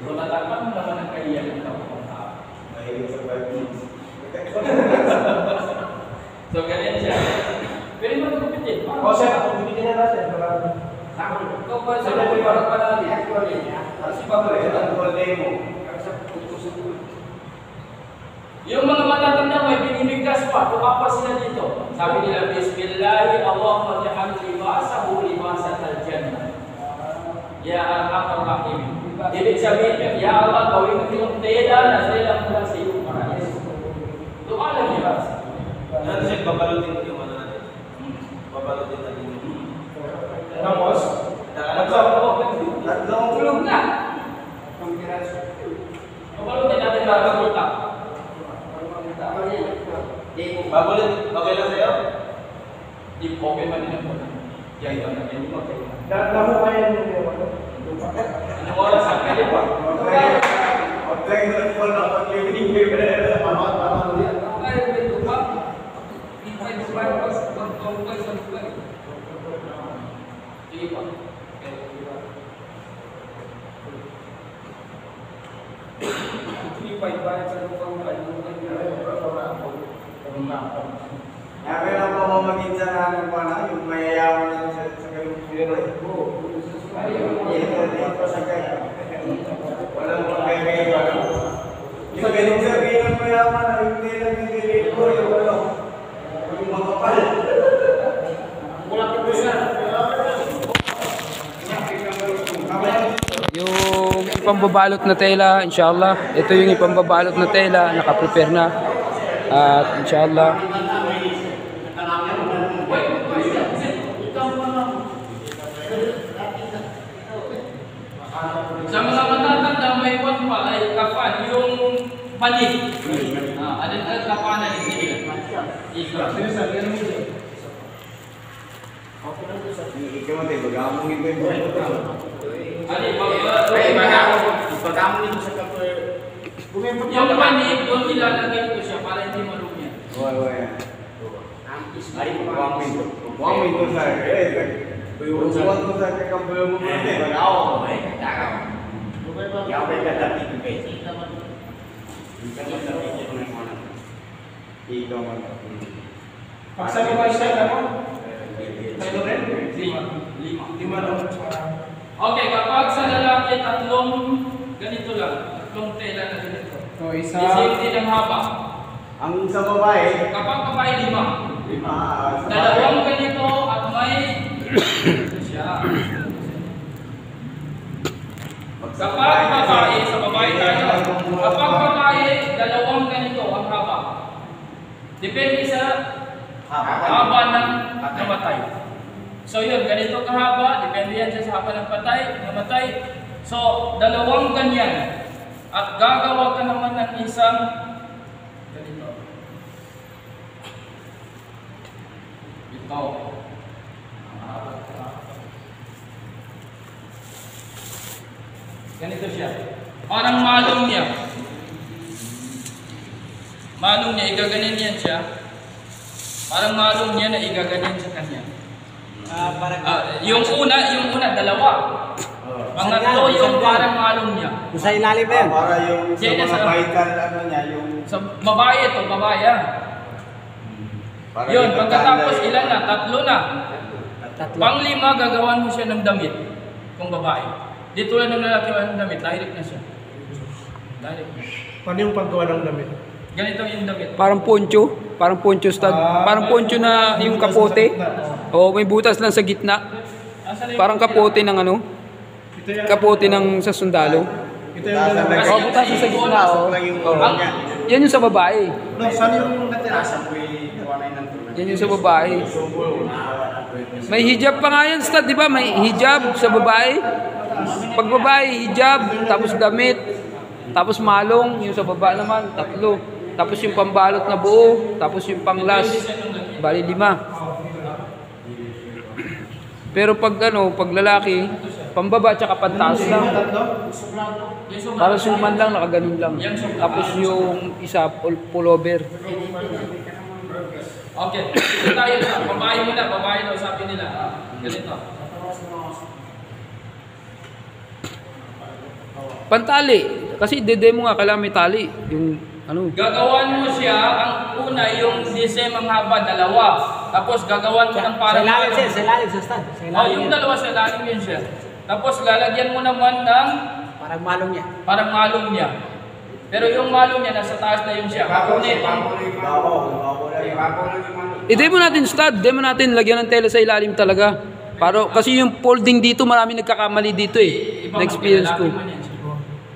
Speaker 2: So natakpan mo naman ang kaiyan ng tao ng tao.
Speaker 3: mahilig sa 5 minutes.
Speaker 2: So ganyan siya. Pero mo nagpitin.
Speaker 4: O siya, kung bibigyan na natin.
Speaker 1: Ikaw ba sa mga parang panali? Actually,
Speaker 3: Kasi pa ba yun, ang whole day mo.
Speaker 2: Yung mga matatanda may binibigkas pa, pa sila dito. Sabi nila, Bismillahi, Allahumma ja'al libasahu libasat al-jannah. Ya Ar-Rahim. Ibig sabihin, Ya Allah, gawin mo yung tela na tela mula sa iyong paraiso. Doa lang niya.
Speaker 7: Ano siya, babalutin yung ano natin. Babalutin natin yung...
Speaker 4: Tapos,
Speaker 3: Tatlong
Speaker 2: Tulog na. Pabalutin natin para magulta.
Speaker 7: Bagulit, okay lang sa'yo?
Speaker 2: Di okay man din ako. Yan ito na. Yan okay.
Speaker 4: Nahu kaya yung ano?
Speaker 2: Anong oras ang pwede po?
Speaker 3: Apply na po na pag-living here. Kaya lang po mamagin sa namin pa na yung mayayaman sa ganung puro. Dito sa kaya. Walang magkakaiba. Yung ganung sabihin ng mayaman na yung nilang nililito ko yung ano, yung makapal.
Speaker 1: Yung ipambabalot na tela, inshallah. Ito yung ipambabalot na tela, nakaprepare na. At inshallah,
Speaker 2: Sa mga matatanda, may one pa ay kafan, yung panig. Alin ang kafanan hindi.
Speaker 3: Ikaw mo tayo, bagamong ito yung
Speaker 2: Yung panig, yung ilalagay ko siya para hindi marumi.
Speaker 3: Ay, buwang ito. Buwang ito sa buwang ito sa kakabalo mo ba? Bagaw. Yaw may katapi ko kayo. Ikaw man.
Speaker 4: Pagsama ba siya naman? Tayo rin?
Speaker 2: Lima lang. Okay, kapag sa lalaki, tatlong ganito lang. Tatlong tela na ganito.
Speaker 4: So, isa.
Speaker 2: Same din ang haba.
Speaker 3: Ang sa babae,
Speaker 2: Kapag babae, 5.
Speaker 3: 5.
Speaker 2: Dalawang ganito at may siya. Kapag babae, sa babae tayo. Kapag babae, dalawang ganito ang haba. Depende sa haba ng namatay. So yun, ganito kahaba, depende yan sa haba ng namatay. So, dalawang ganyan. At gagawa ka naman ng isang ganito. Ito. Ganito siya. Parang malong niya. Malong niya, igaganin yan siya. Parang malong niya na igaganin sa kanya. Yung una, dalawa. Pangatlo, yung parang malong niya.
Speaker 6: Sa ilalim na yan.
Speaker 3: Para yung sa
Speaker 2: Yan,
Speaker 3: mga
Speaker 2: sa-
Speaker 3: vital, ano niya, yung...
Speaker 2: Sa babae ito, babae yan.
Speaker 3: para
Speaker 2: Yun,
Speaker 3: itatanda
Speaker 2: pagkatapos
Speaker 3: yung-
Speaker 2: ilan na? 3 na. Pang-5, gagawan mo siya ng damit. Kung babae. Di tulad ng lalaki ng damit, direct na siya. Direct na.
Speaker 4: Paano yung paggawa ng damit?
Speaker 2: Ganito yung damit.
Speaker 1: parang poncho stud. Parang poncho na yung kapote. O may butas lang sa gitna.
Speaker 2: Asan na yung-
Speaker 1: Parang kapote ng ano?
Speaker 4: Ito yung
Speaker 1: Kapote ng sa sundalo.
Speaker 4: Ito yung lalagay.
Speaker 1: Oh, butas sa gitna, oh.
Speaker 2: Ang,
Speaker 1: Yan yung sa babae.
Speaker 4: No, saan yung natira?
Speaker 1: Yan yung sa babae. May hijab pa nga yan, stud, di ba? May hijab sa babae. Pag babae, hijab, tapos damit, tapos malong, yung sa baba naman, 3. Tapos yung pambalot na buo, tapos yung panglas, bali 5. Pero pag pag lalaki, pambaba tsaka pantaas lang. Para suman lang, nakaganon lang. Tapos yung isa, pullover.
Speaker 2: okay. Ito tayo sa babae muna. Babae daw sabi nila. Ganito.
Speaker 1: Pantali. Kasi dede mo nga, kailangan may tali. Yung
Speaker 2: Gagawan mo siya, ang una yung design ang haba, 2. Tapos gagawan mo ng parang malong.
Speaker 6: Sa ilalim sa stand. Sa
Speaker 2: Oh, yung 2 sa ilalim yun siya. Tapos lalagyan mo naman ng
Speaker 6: Parang malong niya.
Speaker 2: parang malong niya. Pero yung malong niya, nasa taas na yun siya. Kapunit.
Speaker 1: I-demo natin stud, demo natin lagyan ng tela sa ilalim talaga. Kasi yung folding dito, marami nagkakamali dito eh. Na-experience ko.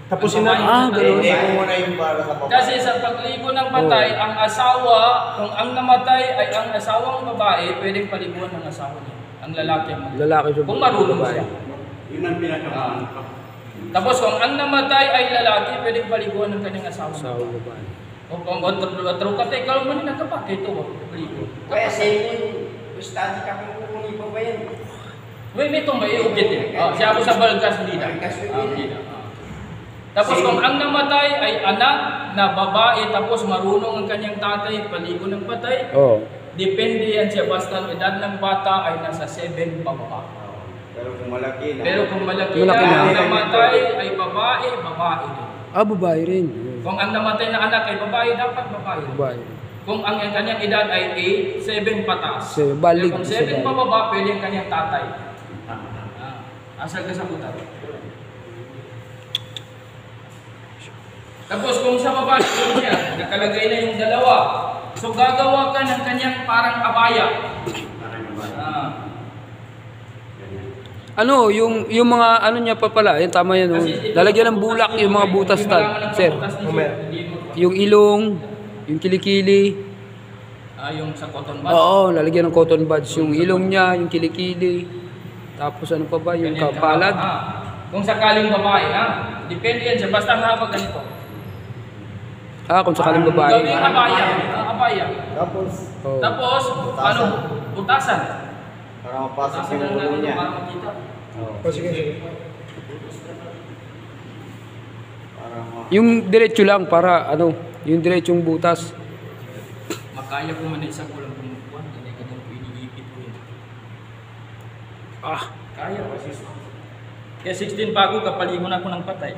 Speaker 4: Tapos ina.
Speaker 1: Ganun.
Speaker 3: Hindi ko muna yung para sa babae.
Speaker 2: Kasi sa pagligo ng patay, ang asawa, kung ang namatay ay ang asawang babae, pwedeng paliguan ng asawa niya. Ang lalaki ang mag-
Speaker 1: Lalaki siya.
Speaker 2: Kung marunong
Speaker 1: babae.
Speaker 2: siya.
Speaker 3: Yun ang
Speaker 2: Tapos kung ang namatay ay lalaki, pwedeng paliguan ng kanyang asawa.
Speaker 1: Sa babae.
Speaker 2: O kung otro katay, kalau man nagkapakay ito.
Speaker 6: Kaya same ustadi ka kung kukunin pa ba yan?
Speaker 2: May itong may objective. Siya ako sa Balgas Lida. Tapos kung ang namatay ay anak na babae tapos marunong ang kanyang tatay paligo ng patay, depende yan siya basta ang edad ng bata ay nasa 7 pababa.
Speaker 3: Pero kung malaki na.
Speaker 2: Pero kung malaki
Speaker 1: Malaki
Speaker 2: na,
Speaker 1: na.
Speaker 2: ang namatay ay babae, babae din.
Speaker 1: Babae rin.
Speaker 2: Kung ang namatay na anak ay babae, dapat babae rin.
Speaker 1: Babae.
Speaker 2: Kung ang kanyang edad ay 8, 7 pataas.
Speaker 1: Balik.
Speaker 2: Kung 7 pababa, pwede ang kanyang tatay. Asal ka sa buta. Tapos kung sa babae siya, nakalagay na yung dalawa. So gagawa ka ng kanyang parang abaya.
Speaker 1: Ano, yung mga ano niya pa pala, yung tama yan. Lalagyan ng bulak yung mga butas sir. Yung ilong, yung kilikili.
Speaker 2: Yung sa cotton bud.
Speaker 1: Oo, lalagyan ng cotton buds. Yung ilong niya, yung kilikili. Tapos ano pa ba, yung
Speaker 2: Ganyan
Speaker 1: kapalad.
Speaker 2: Kung sakaling babae, depende yan siya. Basta ang haba ganito.
Speaker 1: Kung sakaling babae.
Speaker 2: Gawing abaya. Abaya.
Speaker 3: Tapos,
Speaker 2: Tapos, ano, butasan.
Speaker 3: para mapasok
Speaker 2: Butasan
Speaker 3: yung
Speaker 2: lang
Speaker 3: ulo
Speaker 2: natin
Speaker 3: niya.
Speaker 2: para makita.
Speaker 4: Sige.
Speaker 3: Para
Speaker 1: Yung diretso lang para ano, yung diretsong butas.
Speaker 2: Makaya ko man na isang kulang pumupuan. Hindi ka nang pinigipit ko yun. Kaya pa sis. Kaya 16 bago kapalingon ako ng patay.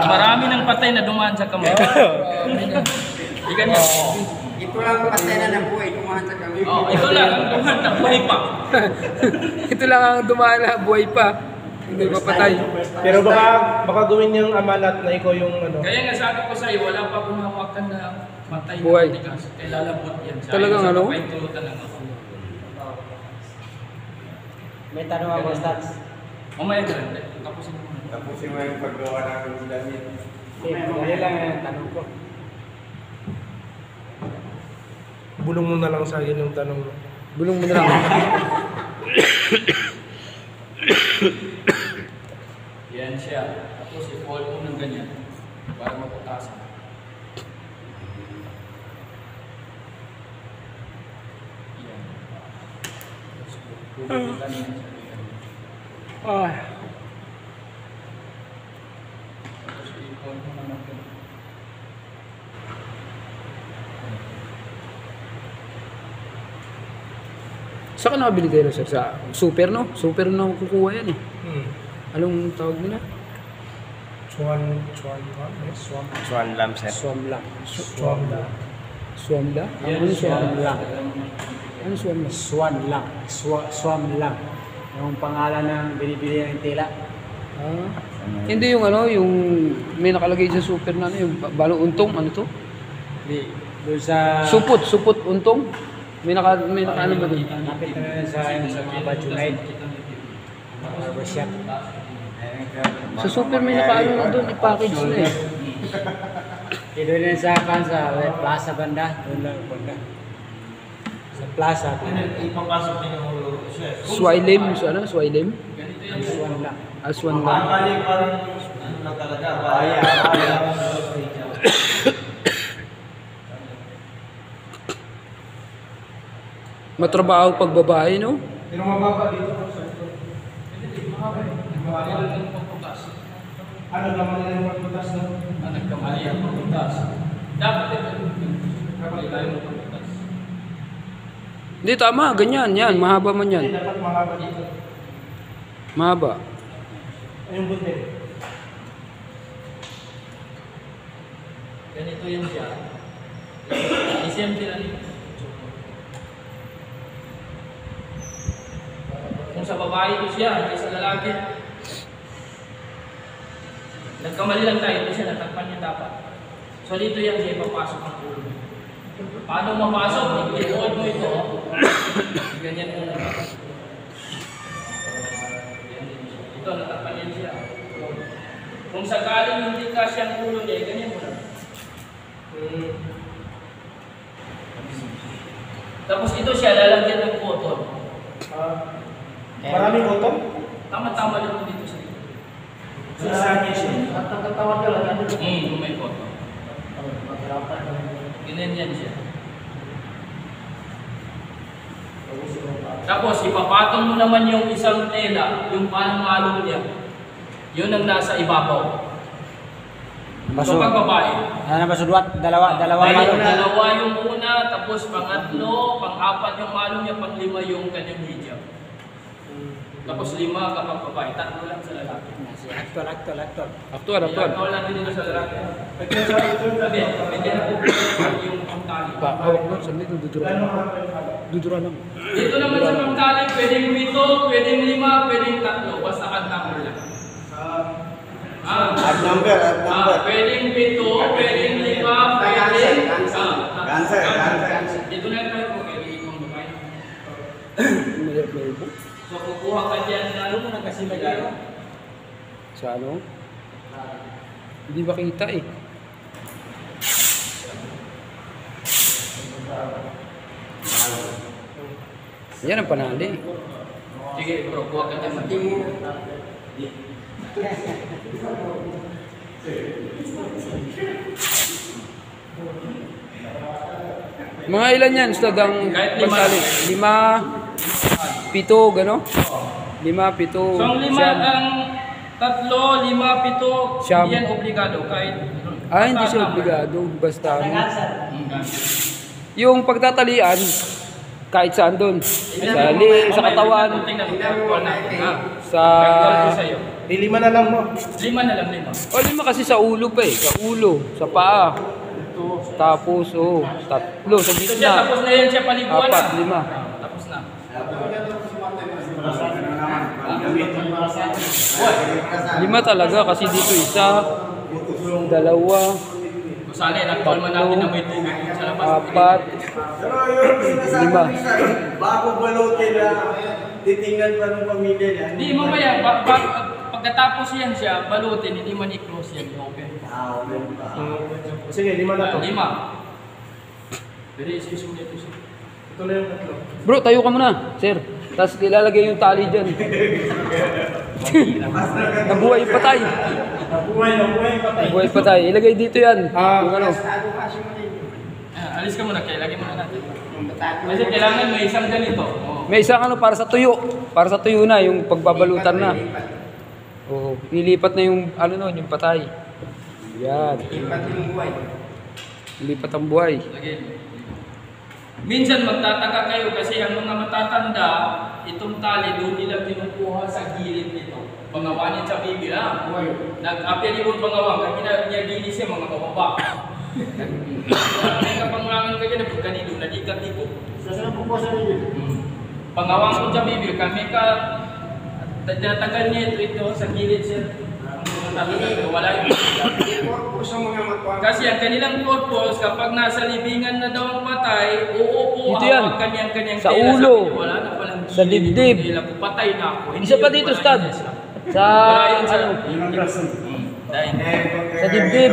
Speaker 2: Marami ng patay na dumaan sa kamay. Di ganyan.
Speaker 6: Ito lang patay na nabuhay, dumahan sa kami.
Speaker 2: Ito lang, ang dumaan na buhay pa.
Speaker 1: Ito lang ang dumaan na buhay pa. Hindi pa patay.
Speaker 4: Pero baka gawin niyang amalat na ikaw yung ano.
Speaker 2: Kaya nga sabi ko sa'yo, wala pa kumawakan na matay
Speaker 1: Buhay.
Speaker 2: na matigas. Kaya lalabot yan.
Speaker 1: Talagang ano?
Speaker 2: Papaintulutan lang ako.
Speaker 6: May tanong ako, Stats.
Speaker 2: Mamaya ka lang, tapusin mo.
Speaker 3: tapusin mo yung paggawa ng damit.
Speaker 6: Yan lang ang tanong ko.
Speaker 4: Bulong mo na lang sa akin yung tanong mo.
Speaker 1: Bulong mo na lang.
Speaker 2: Yan siya. Tapos i-fold mo ng ganyan para maputasan. Yan. Tapos puputan niya sa tapos i-fold mo naman ito.
Speaker 1: Saan ka nakabili tayo, sir? Sa super, no? Super na kukuha yan eh. Anong tawag nila?
Speaker 4: Swan
Speaker 6: Swan lamp, sir.
Speaker 1: Swam lang.
Speaker 4: Swan lang.
Speaker 1: Swam lang? Ano swam lang? Ano swam lang?
Speaker 6: Swan lang. Swan lang. Yung pangalan ng binibili ng tela.
Speaker 1: Hindi yung ano, yung may nakalagay sa super na ano, yung balong untong, ano to?
Speaker 6: Di, doon sa...
Speaker 1: Supot untong. May naka ano ba doon?
Speaker 6: Napit na rin sa mga Bajulite. Mga barbershop.
Speaker 1: Sa super may naka ano na doon, i-package na eh.
Speaker 6: Ito rin sa Plaza banda. Doon lang banda. Sa Plaza.
Speaker 7: Ipapasok niya yung chef.
Speaker 1: Swilim, so ano? Swilim?
Speaker 6: Swan lang.
Speaker 1: Aswan lang.
Speaker 7: Bali parang ano na talaga. Baya.
Speaker 1: Matrabaho pag babae, no?
Speaker 4: Pero mababa dito sa ito. Ano naman nila yung magbutas na?
Speaker 2: Nagkamali ang pagbutas. Dapat ito. Kapag tayo magbutas.
Speaker 1: Hindi, tama. Ganyan. Yan. Mahaba man yan.
Speaker 4: Hindi dapat mahaba dito.
Speaker 1: Mahaba.
Speaker 4: Ayun buti.
Speaker 2: Ganito yung siya. Isimple na rin. Kung sa babae ito siya, hindi sa lalaki. Nagkamali lang tayo, ito siya, natakpan niya dapat. So dito yan siya ipapasok ang ulo. Paano mapasok? I-hold mo ito. Ganyan mo na. Ito, natakpan yan siya. Kung sakaling hindi kasi ang ulo niya, ganyan mo na. Tapos ito siya, lalagyan ng cotton.
Speaker 4: Maraming utong?
Speaker 2: Tama-tama lang dito sa dito.
Speaker 4: Sa akin siya.
Speaker 6: At ang katawan ka lang.
Speaker 2: Kung may cotton. Ganyan siya. Tapos ipapatong mo naman yung isang tela, yung parang malong niya. Yun ang nasa ibabaw. So pag babae.
Speaker 6: Ano ba sudwat? Dalawa
Speaker 2: Dalawa yung una, tapos pangatlo, pang-apat yung malong niya, pang-lima yung kanyang hijab. Tapos 5 kapag babae, 3 lang sa lalaki.
Speaker 6: Aktual.
Speaker 1: Aktual.
Speaker 2: Ikaw lang din dito sa lalaki. Sabi, pwede na po yung pangtali.
Speaker 1: Hawak mo, sandali, dudura lang.
Speaker 2: Dito naman sa pangtali, pwedeng 7, pwedeng 5, pwedeng 3. Basta add number lang.
Speaker 3: Add number.
Speaker 2: Pwedeng 7, pwedeng 5, pwedeng...
Speaker 3: Cancer.
Speaker 2: Dito na tayo po, pwede itong babae.
Speaker 1: May upo.
Speaker 2: So kukuha ka dyan na... Ano mo na kasi magayo?
Speaker 1: Sa ano? Hindi ba kita eh. Yan ang panali.
Speaker 2: Sige bro, kuha ka dyan.
Speaker 1: Mga ilan yan, Ustad, ang
Speaker 2: Kahit 5.
Speaker 1: panali? 5, 7, gano? 5, 7,
Speaker 2: So ang 5, ang 3, 5, 7,
Speaker 1: Siyam.
Speaker 2: hindi yan obligado kahit...
Speaker 1: Hindi siya obligado. Basta ano. Yung pagtatalian, kahit saan doon. Sa katawan, sa...
Speaker 4: Di 5 na lang mo.
Speaker 2: 5 na lang, 5.
Speaker 1: O, 5 kasi sa ulo pa eh. Sa ulo, sa paa. Tapos, 3 sa
Speaker 2: So siya,
Speaker 1: gitna.
Speaker 2: tapos na yan siya paliguan
Speaker 1: 4, 5.
Speaker 2: Tapos na.
Speaker 1: 5 talaga kasi dito 1, 2,
Speaker 2: Sana nag-call man natin na may tubig sa labas.
Speaker 1: 4,
Speaker 3: Pero yung sinasabi ko sa bago balutin na titingnan pa ng pamilya niya.
Speaker 2: Hindi, mamaya, pagkatapos yan siya, balutin, hindi man i-close yan, open.
Speaker 4: Sige, 5 na to.
Speaker 2: 5. Pero isusulit ko siya.
Speaker 4: Ito na yung 3.
Speaker 1: Bro, tayo ka muna, sir. Tapos ilalagay yung tali dyan. Nabuhay yung patay. Nabuhay patay. Ilagay dito yan. Yung ano.
Speaker 2: Alis ka muna, kaya lagay muna natin. Kasi kailangan may isang ganito.
Speaker 1: May isang ano para sa tuyo. Para sa tuyo na, yung pagbabalutan na. Oo, ilipat na yung ano nun, yung patay. Yan. Ilipat ang buhay.
Speaker 2: Lagay. Minsan magtataka kayo kasi ang mga matatanda, itong tali doon nila kinukuha sa gilid nito. Pangawanin sa bibi lang. Nag-apelibon pangawang, kaya niya siya mga bababa. May kapangulangan ka dyan na pagkanido, nadikat dito. Pangawang ko sa bibi, kami ka, tinatagal niya ito sa gilid siya. Wala yung kasi ang kanilang purpose, kapag nasa libingan na daw ang patay, uupo
Speaker 1: Dito yan.
Speaker 2: ang kanyang
Speaker 1: Sa
Speaker 2: tela
Speaker 1: ulo.
Speaker 2: wala na palang
Speaker 1: Sa dibdib.
Speaker 2: Patay na ako.
Speaker 1: Isa pa dito, Stad. Sa ano? Sa dibdib.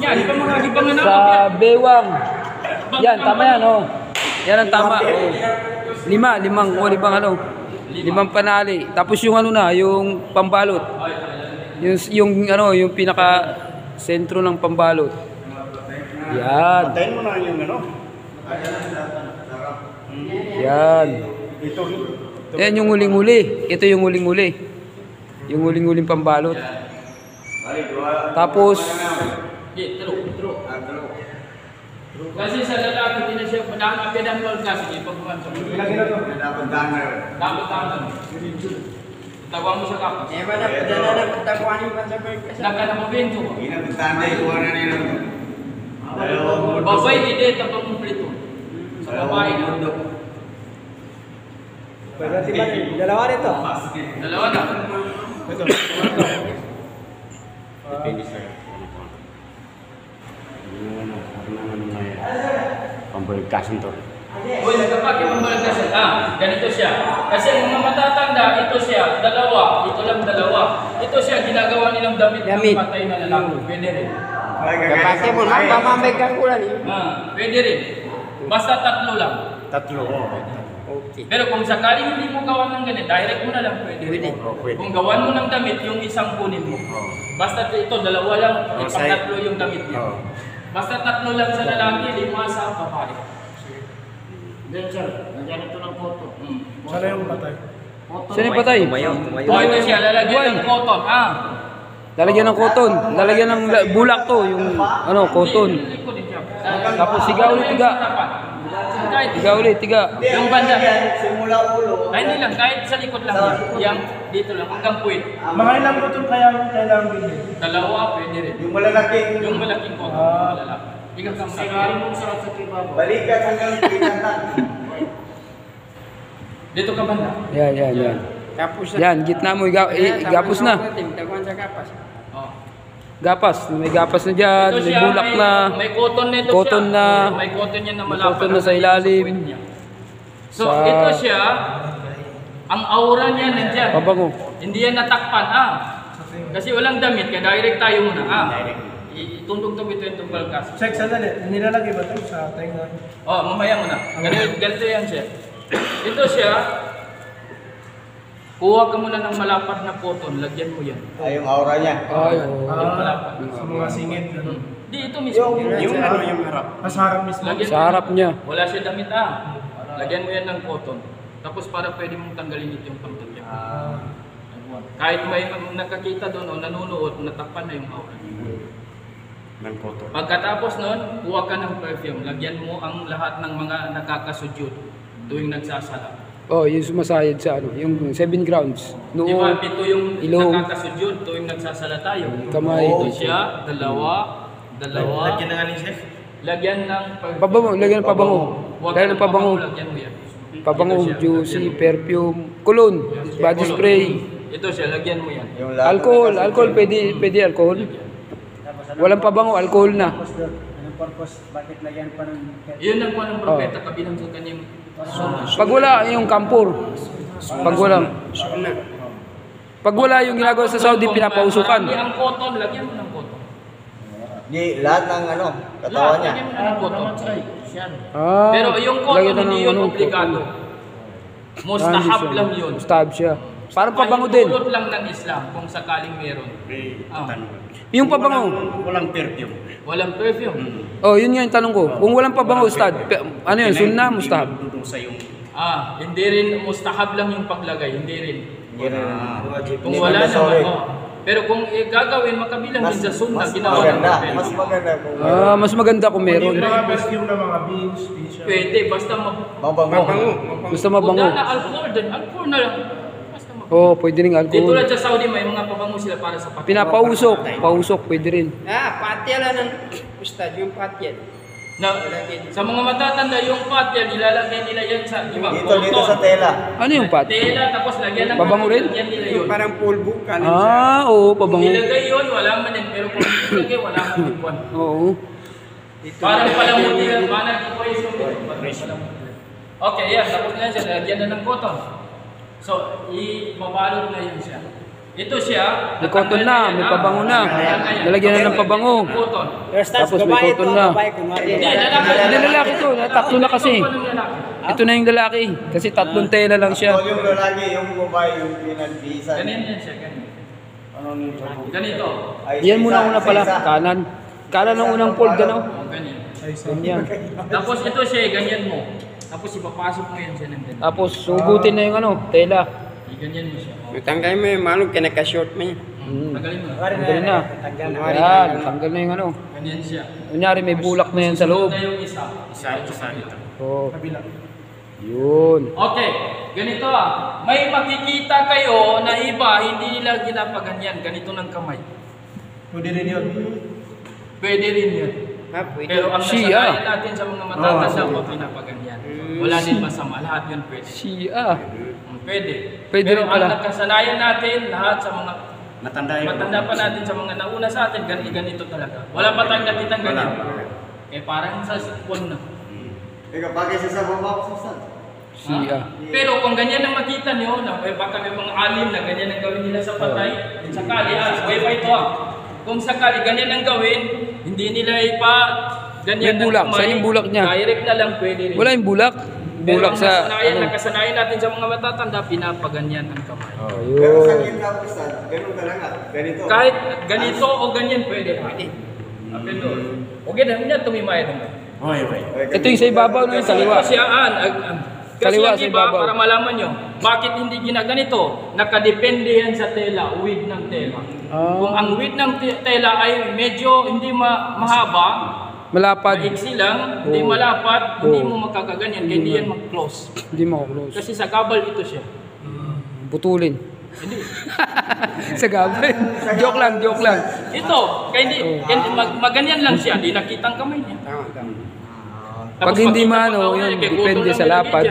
Speaker 2: Yan, di ba mga ibang anak?
Speaker 1: Sa bewang. Yan, tama yan, oh. Yan ang tama, oh. 5 ano. 5 panali. Tapos yung ano na, yung pambalot. Yung ano, yung pinaka sentro ng pambalot. Yan.
Speaker 3: Patayin mo na yung ano.
Speaker 1: Yan. Yan yung huling-huli. Ito yung huling-huli. Yung huling-huling pambalot. Tapos
Speaker 2: True. Kasi sa lalaki, hindi na siya pinang kasi hindi pag sa
Speaker 4: Ilagay na to.
Speaker 3: Dapat danger.
Speaker 2: dapat tama. Tawag mo sa kapos. Naka na mabento.
Speaker 3: Ginapitanda yung kuha na nila.
Speaker 2: Babae, hindi tapang kumplito. Sa babae na.
Speaker 4: Pwede natin ba? Dalawa rito.
Speaker 2: Dalawa na.
Speaker 4: Ito.
Speaker 3: Pambaligkasan to.
Speaker 2: Uy, nagkapag yung malagasan. Ganito siya. Kasi ang mga matatanda, ito siya, dalawa. Ito lang dalawa. Ito siya, ginagawa nilang damit ng patay na lalaki. Pwede rin.
Speaker 6: Kapatid mo, mamamagkan ko lang.
Speaker 2: Pwede rin. Basta 3 lang.
Speaker 3: Tatlo.
Speaker 6: Okay.
Speaker 2: Pero kung sakaling hindi mo gawan ng ganito, direct mo na lang pwede.
Speaker 6: Pwede.
Speaker 3: Pwede.
Speaker 2: Kung gawan mo ng damit, yung isang kunin mo. Basta ito, 2 lang,
Speaker 3: Oh,
Speaker 2: pang-3 yung damit niya. Basta 3 lang sa lalaki, 5 sa babae.
Speaker 5: Then sir, nandiyan ito ng photo.
Speaker 4: Sana yung patay.
Speaker 1: Sino yung patay?
Speaker 2: O ito siya, lalagyan ng cotton.
Speaker 1: Lalagyan ng cotton. Lalagyan ng bulak to. Yung ano, cotton. Tapos siga ulit, tiga. Tiga ulit, tiga.
Speaker 2: Yung banda.
Speaker 3: Simula ulo.
Speaker 2: Ay, hindi lang, kahit sa likod lang yan. Yang dito lang, hanggang puwit.
Speaker 4: Mga ilang butol kaya kailangan bilhin?
Speaker 2: 2, pwede rin.
Speaker 3: Yung malalaking.
Speaker 2: Yung malaking cotton, lalaki. Ikaw kang
Speaker 5: Sigari mong sarap sa kibabaw.
Speaker 3: Balikat hanggang pinatan.
Speaker 2: Dito ka banda.
Speaker 1: Yan.
Speaker 6: Tapos
Speaker 1: Yan, gitna mo. Gapos na.
Speaker 6: Taguan sa kapas.
Speaker 2: Oh.
Speaker 1: Gapas. May gapas na dyan.
Speaker 2: Ito
Speaker 1: May
Speaker 2: siya,
Speaker 1: bulak na.
Speaker 2: May cotton na ito
Speaker 1: Cotton
Speaker 2: siya.
Speaker 1: na.
Speaker 2: May cotton yan na
Speaker 1: May
Speaker 2: malapad.
Speaker 1: cotton na sa ilalim.
Speaker 2: So,
Speaker 1: Sa-
Speaker 2: ito siya. Ang aura niya nandyan.
Speaker 1: Pabango.
Speaker 2: Hindi yan natakpan. Kasi walang damit. Kaya direct tayo muna. Itundog-tog ito yung tungkol
Speaker 4: Check, sandali. Nilalagay ba ito sa tenga?
Speaker 2: Oh, mamaya muna. Ganito yan siya. Ito siya. Kuha ka muna ng malapad na cotton. Lagyan mo yan.
Speaker 3: Ay, yung aura niya.
Speaker 1: Ay, oo.
Speaker 2: Yung malapad.
Speaker 4: Sa mga singit. Ano?
Speaker 2: Di, ito mismo.
Speaker 4: Yung harap. Sa harap mismo.
Speaker 2: Lagyan
Speaker 1: Sa harap niya.
Speaker 2: Wala siya damit Lagyan mo yan ng cotton. Tapos para pwede mong tanggalin ito yung pangtagyan. Kahit may nakakita doon o nanonood, natakpan na yung aura. Pagkatapos nun, kuha ka ng perfume. Lagyan mo ang lahat ng mga nakakasudyod tuwing nagsasala.
Speaker 1: Oh, yung sumasayad sa ano, yung 7 grounds.
Speaker 2: Di ba,
Speaker 1: Noong
Speaker 2: ito yung
Speaker 1: ilong.
Speaker 2: nakakasudyod tuwing nagsasala tayo.
Speaker 1: Kamay.
Speaker 2: Ito siya, dalawa.
Speaker 7: Lagyan na nga ni Chef.
Speaker 2: Lagyan ng perfume.
Speaker 1: Pabango, lagyan ng pabango.
Speaker 2: Huwag
Speaker 1: Lagyan
Speaker 2: ka
Speaker 1: ng pabango.
Speaker 2: Lagyan mo yan.
Speaker 1: Pabango,
Speaker 2: Ito siya,
Speaker 1: juicy,
Speaker 2: lagyan mo.
Speaker 1: perfume, cologne, body
Speaker 2: Cologne.
Speaker 1: spray.
Speaker 2: Ito siya, lagyan mo yan.
Speaker 3: Yung lahat
Speaker 1: Alcohol,
Speaker 3: na
Speaker 1: alcohol, pwede alcohol. Walang pabango, alcohol na.
Speaker 6: Anong purpose? Bakit lagyan pa ng...
Speaker 2: Yun ang kuha ng propeta kabilang sa kanyang sunnah.
Speaker 1: Pag wala yung kampur. Pag wala yung ginagawa sa Saudi, pinapausukan.
Speaker 2: Marami ang cotton, lagyan mo ng cotton.
Speaker 3: Di, lahat ng ano, katawan niya.
Speaker 2: Lagyan mo na ng cotton.
Speaker 1: Ah,
Speaker 2: Pero yung
Speaker 1: lagyan
Speaker 2: cotton,
Speaker 1: na ng
Speaker 2: hindi yun
Speaker 1: ano,
Speaker 2: obligado.
Speaker 1: cotton.
Speaker 2: Mustahab
Speaker 1: Ah,
Speaker 2: lang yun.
Speaker 1: Mustahab siya. Parang pabango din.
Speaker 2: Pahintulot lang ng Islam kung sakaling meron.
Speaker 1: Yung pabango.
Speaker 7: Walang perfume.
Speaker 2: Walang perfume.
Speaker 1: Oh, yun nga yung tanong ko. Kung walang pabango, ustad, ano yun, sunnah, mustahab?
Speaker 7: Dudong sa yung...
Speaker 2: Hindi rin, mustahab lang yung paglagay. Hindi rin.
Speaker 3: Hindi rin.
Speaker 2: Kung
Speaker 3: Hindi
Speaker 2: wala
Speaker 3: mandatory.
Speaker 2: naman, pero kung gagawin, makabilang din sa sunnah,
Speaker 3: mas
Speaker 2: ginawa ng
Speaker 3: maganda.
Speaker 2: propeta.
Speaker 3: Mas maganda kung
Speaker 1: Mas maganda kung meron.
Speaker 4: Yung mga perfume ng mga beans, t-shirt.
Speaker 2: Pwede, basta
Speaker 3: mabango.
Speaker 1: Gusto
Speaker 2: Kung
Speaker 1: mabango.
Speaker 2: na alcohol din, alcohol na lang. Basta mabango.
Speaker 1: Oh, pwede rin
Speaker 2: Dito
Speaker 1: alcohol.
Speaker 2: lang sa Saudi, may mga pabango sila para sa pati.
Speaker 1: Pinapausok. Pausok, pwede rin.
Speaker 6: Patya lang ng ustad, yung patya.
Speaker 2: Na, sa mga matatanda, yung patya, nilalagay nila yan sa iba.
Speaker 3: Dito sa tela.
Speaker 1: Ano yung pat?
Speaker 2: Tela, tapos lagyan ng
Speaker 1: Pabango rin?
Speaker 2: lagyan nila yun.
Speaker 6: Yung parang pulbo, kanin
Speaker 1: Oo,
Speaker 2: Kung
Speaker 1: pabango.
Speaker 2: nilagay yun, wala man yan. Pero kung nilagay, wala man din kwan.
Speaker 1: Oo.
Speaker 2: Parang palamuti yan. Parang di ko yung Okay, yan. Tapos na yan siya. Lagyan na ng cotton. So, ibabalot na yun siya. Ito siya.
Speaker 1: May cotton na, may pabango na. Nalagyan na ng pabango.
Speaker 2: Cotton.
Speaker 1: Tapos may cotton na.
Speaker 2: Hindi, lalaki.
Speaker 1: Hindi, lalaki to. Tatlo na kasi.
Speaker 2: Ito ng lalaki.
Speaker 1: Ito na yung lalaki. Kasi 3 tela lang siya.
Speaker 3: Ito yung lalaki, yung babae, yung pinagbisan.
Speaker 2: Ganyan yan siya. Ganyan.
Speaker 3: Anong
Speaker 2: Ganito.
Speaker 3: Ay,
Speaker 1: Yan muna
Speaker 3: isa,
Speaker 1: una pala.
Speaker 3: isa.
Speaker 1: Kanan. Kanan ang unang fold, ano?
Speaker 2: Ganyan.
Speaker 1: Ganyan.
Speaker 2: Tapos ito siya, ganyan mo. Tapos ipapasok mo yan siya ng ganyan.
Speaker 1: Tapos sugutin na yung ano, tela.
Speaker 2: Ganyan mo siya.
Speaker 6: Tanggalin mo yung manong kinaka-short mo yun.
Speaker 2: Tagalin mo.
Speaker 1: Tanggalin na. Yan, tanggal na yung ano.
Speaker 2: Ganyan siya.
Speaker 1: Kunyari may bulak na yan sa loob.
Speaker 2: Sunod na yung isa.
Speaker 7: Isa dito.
Speaker 1: Oo. Yun.
Speaker 2: Okay, ganito May makikita kayo na iba, hindi nila ginapaganyan. Ganito ng kamay.
Speaker 4: Pwede rin yun.
Speaker 2: Pwede rin yun.
Speaker 6: Pwede.
Speaker 2: Pero ang
Speaker 1: Siya.
Speaker 2: nasanayan natin sa mga matatanda mo, pinapaganyan. Wala din masama. Lahat yun pwede.
Speaker 1: Siya.
Speaker 2: Pwede.
Speaker 1: Pwede
Speaker 2: Pero
Speaker 1: rin pala.
Speaker 2: ang nakasanayan natin, lahat sa mga
Speaker 7: Matanda yun.
Speaker 2: matanda pa natin sa mga nauna sa atin, ganito talaga. Wala pa tayong nakitang ganyan. Parang sa sipon na.
Speaker 3: Ikaw, bagay siya sa baba ko sa
Speaker 1: Siya.
Speaker 2: Pero kung ganyan ang makita nyo, na baka may mga alim na ganyan ang gawin nila sa patay, sakali way ito Kung sakali ganyan ang gawin, hindi nila ganyan
Speaker 1: May bulak. Saan yung bulak niya?
Speaker 2: Direct na lang pwede rin.
Speaker 1: Wala yung bulak.
Speaker 2: Pero
Speaker 1: Bulak
Speaker 2: ang
Speaker 1: sa
Speaker 2: nakasanayan natin sa mga matatanda, pinapaganyan ang kamay.
Speaker 3: Pero sa
Speaker 1: Ayun.
Speaker 3: gitna ko sa, ganun ka lang ganito.
Speaker 2: Kahit ganito o ganyan, pwede. Apendor. Okay na, hindi tumimay naman.
Speaker 1: Ito yung sa ibabaw na yung kaliwa.
Speaker 2: Kasi
Speaker 1: Kaliwa
Speaker 2: ang
Speaker 1: sa
Speaker 2: iba,
Speaker 1: ibabaw.
Speaker 2: para malaman nyo, bakit hindi ginaganito? Nakadepende yan sa tela, width ng tela. Kung ang width ng tela ay medyo hindi mahaba,
Speaker 1: Malapad.
Speaker 2: maiksi lang, hindi malapat, hindi mo makakaganyan, kaya hindi yan mag-close.
Speaker 1: Hindi mo close.
Speaker 2: Kasi sa gabal ito siya.
Speaker 1: Putulin.
Speaker 2: Hindi.
Speaker 1: Sa gabay. Joke lang.
Speaker 2: Ito, kaya hindi, maganyan lang siya, hindi nakitang kamay niya.
Speaker 1: Pag hindi mano, yun, depende sa lapad.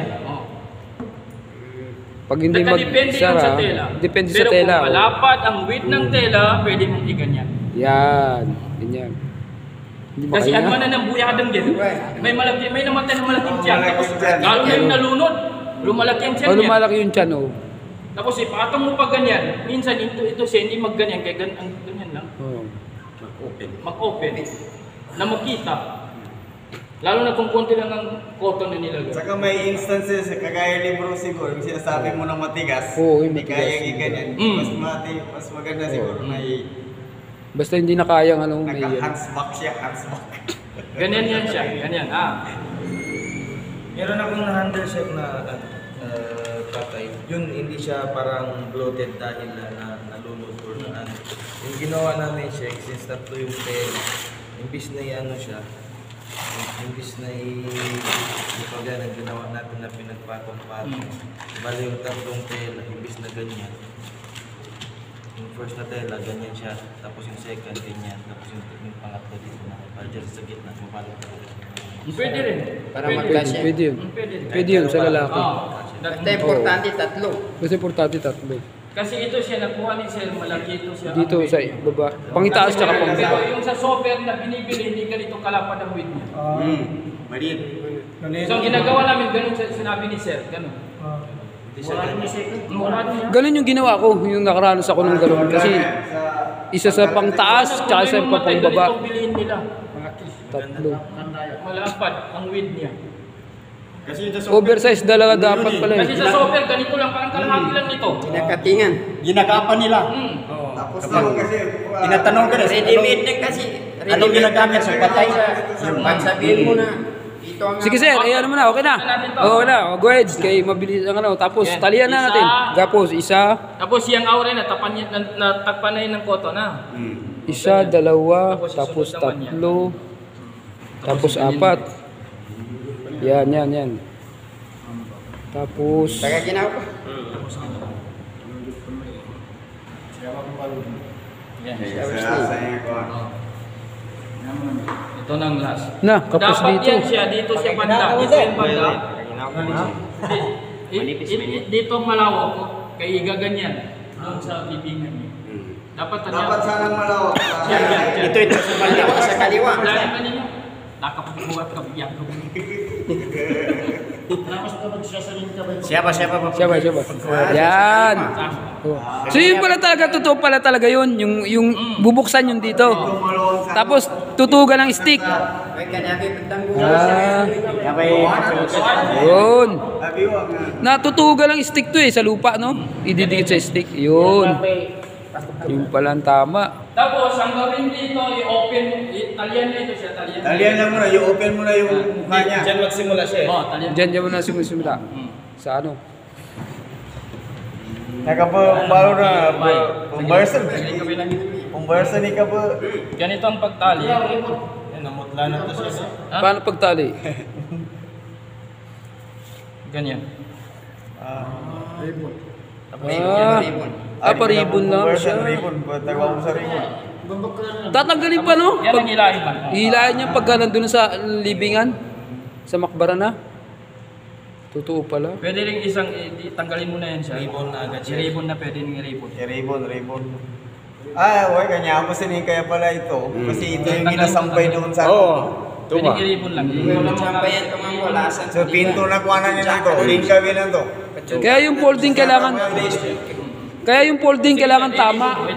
Speaker 1: Pag hindi
Speaker 2: Nakadepende yun sa tela.
Speaker 1: Depende sa
Speaker 2: Pero
Speaker 1: tela.
Speaker 2: kung malapad ang width ng tela, pwede mong iganyan.
Speaker 1: Yan. Ganyan. Hindi ba
Speaker 2: Kasi
Speaker 1: kaya?
Speaker 2: ano na ng buyadang din. May namatay na malaking tiyan. Tapos lalo na yung nalunod, lumalaki ang tiyan
Speaker 1: O
Speaker 2: niya.
Speaker 1: lumalaki yung tiyan, oh.
Speaker 2: Tapos ipatong mo pa ganyan. Minsan ito siya hindi magganyan, kaya ganyan lang.
Speaker 1: Oh.
Speaker 2: Mag-open. Na makita. Lalo na kung konti lang ang cotton na nilagay.
Speaker 3: Saka may instances, kagaya ni Bro siguro, yung sinasabi mo na matigas,
Speaker 1: Oo, yung
Speaker 3: hindi
Speaker 1: matigas.
Speaker 3: kayang iganyan. Mas maganda siguro may
Speaker 1: Basta hindi na kayang ano, may
Speaker 3: naka-handsback siya, handsback.
Speaker 2: Ganyan yan siya. Ganyan.
Speaker 7: Meron akong na-handle chef na patay. Yun, hindi siya parang bloated dahil na nalulod or na ano. Yung ginawa namin chef, since tatlo yung tela, imbis na ano siya, imbis na ipagyan ang ginawa natin na pinagpatong-patong. Bali yung tatlong tela, imbis na ganyan. Yung first na tela, ganyan siya. Tapos yung second, ganyan. Tapos yung pangatlo dito na. Para dyan sa gitna, mabalik na.
Speaker 2: Pwede rin.
Speaker 6: Para
Speaker 2: Pwede.
Speaker 6: magkasya.
Speaker 1: Pwede yun.
Speaker 2: Pwede rin.
Speaker 1: Pwede yun sa lalaki.
Speaker 6: Basta importante tatlo.
Speaker 1: Basta importante tatlo.
Speaker 2: Kasi ito siya nakuha ni Sir, malaki ito siya.
Speaker 1: Dito sa baba. Pangitaas tsaka
Speaker 2: Pero
Speaker 1: pangbaba.
Speaker 2: yung sa software na binibili, hindi ganito kalapad ang width niya.
Speaker 3: Maliit.
Speaker 2: So ang ginagawa namin, ganun sinabi ni Sir, ganun. Mura din siya.
Speaker 1: Ganun yung ginawa ko, yung nakaranas ako ng ganun. Kasi isa sa pangtaas, tsaka sa
Speaker 2: Kung may
Speaker 1: pangbaba.
Speaker 2: ganitong bilhin nila.
Speaker 1: Tatlo.
Speaker 2: Malapad ang width niya.
Speaker 3: Kasi ito
Speaker 1: Oversize dalaga dapat pala
Speaker 2: Kasi
Speaker 1: eh.
Speaker 2: sa software, ganito lang, parang kalahati lang nito.
Speaker 6: Kinakatingan.
Speaker 8: Ginagapan nila.
Speaker 3: tapos naman kasi
Speaker 8: Tinatanong ko na,
Speaker 6: Ready-made na kasi.
Speaker 8: anong ginagamit sa patay?
Speaker 6: Pag sabihin mo na, ito ang...
Speaker 1: Sige sir, ano mo na, okay na. Okay na, go ahead. Kay mabilis ang ano. Tapos
Speaker 2: Yan.
Speaker 1: talian na
Speaker 2: Isa.
Speaker 1: natin. Tapos isa,
Speaker 2: Tapos yung aure na, natakpan na yun ng cotton na.
Speaker 1: isa, dalawa,
Speaker 2: Tapos
Speaker 1: tapos
Speaker 2: susunod naman yan.
Speaker 1: tatlo, tapos apat. Yan. Tapos,
Speaker 6: Taga ginawa ko.
Speaker 2: Yan.
Speaker 3: sayang ko.
Speaker 2: Ito na ang last.
Speaker 1: na, kapos
Speaker 2: Dapat
Speaker 1: dito.
Speaker 2: yan siya, dito siya banda. Dito yung banda. Dito ang malawak. Kaya gaganyan. Doon sa libingan niya.
Speaker 3: Dapat sanang malawak.
Speaker 8: Ito sa banda.
Speaker 6: Sa kaliwa.
Speaker 2: Dahil ba ninyo? Nakapubuhat ka, biyak ka.
Speaker 8: Siapa pa?
Speaker 1: Siya ba? Yan. Oh. So yun pala talaga, totoo pala talaga yun. Yung bubuksan yun dito. Tapos tutugan ng stick.
Speaker 6: May kanabi pagtanggo.
Speaker 1: Yun.
Speaker 3: Abiwag na.
Speaker 1: Natutugan ng stick to eh, sa lupa, no? Ididikit sa stick. Yun. Yung pala ang tama.
Speaker 2: Tapos, ang gawin dito, i-open, talyan na ito siya, talyan.
Speaker 3: Talian lang muna, i-open mo na yung mukha niya.
Speaker 7: Diyan magsimula siya.
Speaker 2: Oh, talyan.
Speaker 1: Diyan mo na sumusimula. Sa ano?
Speaker 3: Nakapabalo na. Pumbarsa.
Speaker 2: Gawin lang ito.
Speaker 3: Pumbarsa ni ka ba?
Speaker 2: Ganito ang pagtali.
Speaker 7: Namutla na to siya.
Speaker 2: Ha?
Speaker 1: Paano pagtali?
Speaker 2: Ganyan.
Speaker 1: Paribon lang siya.
Speaker 3: Ribon. Tawag mo sa ribon.
Speaker 1: Tatanggalin pa, no?
Speaker 2: Yan ang hilahin ba?
Speaker 1: Hihilahin niya pagka nandun sa libingan. Sa makbara na. Totoo pala.
Speaker 2: Pwede rin isang, tanggalin mo na yan siya.
Speaker 7: Ribbon na agad siya.
Speaker 2: I-ribbon na pwede rin i-ribbon.
Speaker 3: Ribon. Wala kanya ako sinin kaya pala ito. Kasi ito yung ginasambay doon sa
Speaker 2: Pwede i-ribbon lang.
Speaker 6: Sampayan ito nga wala sa...
Speaker 3: So pinto na kuha na nila ito. Link kami na ito.
Speaker 1: Kaya yung folding kailangan tama.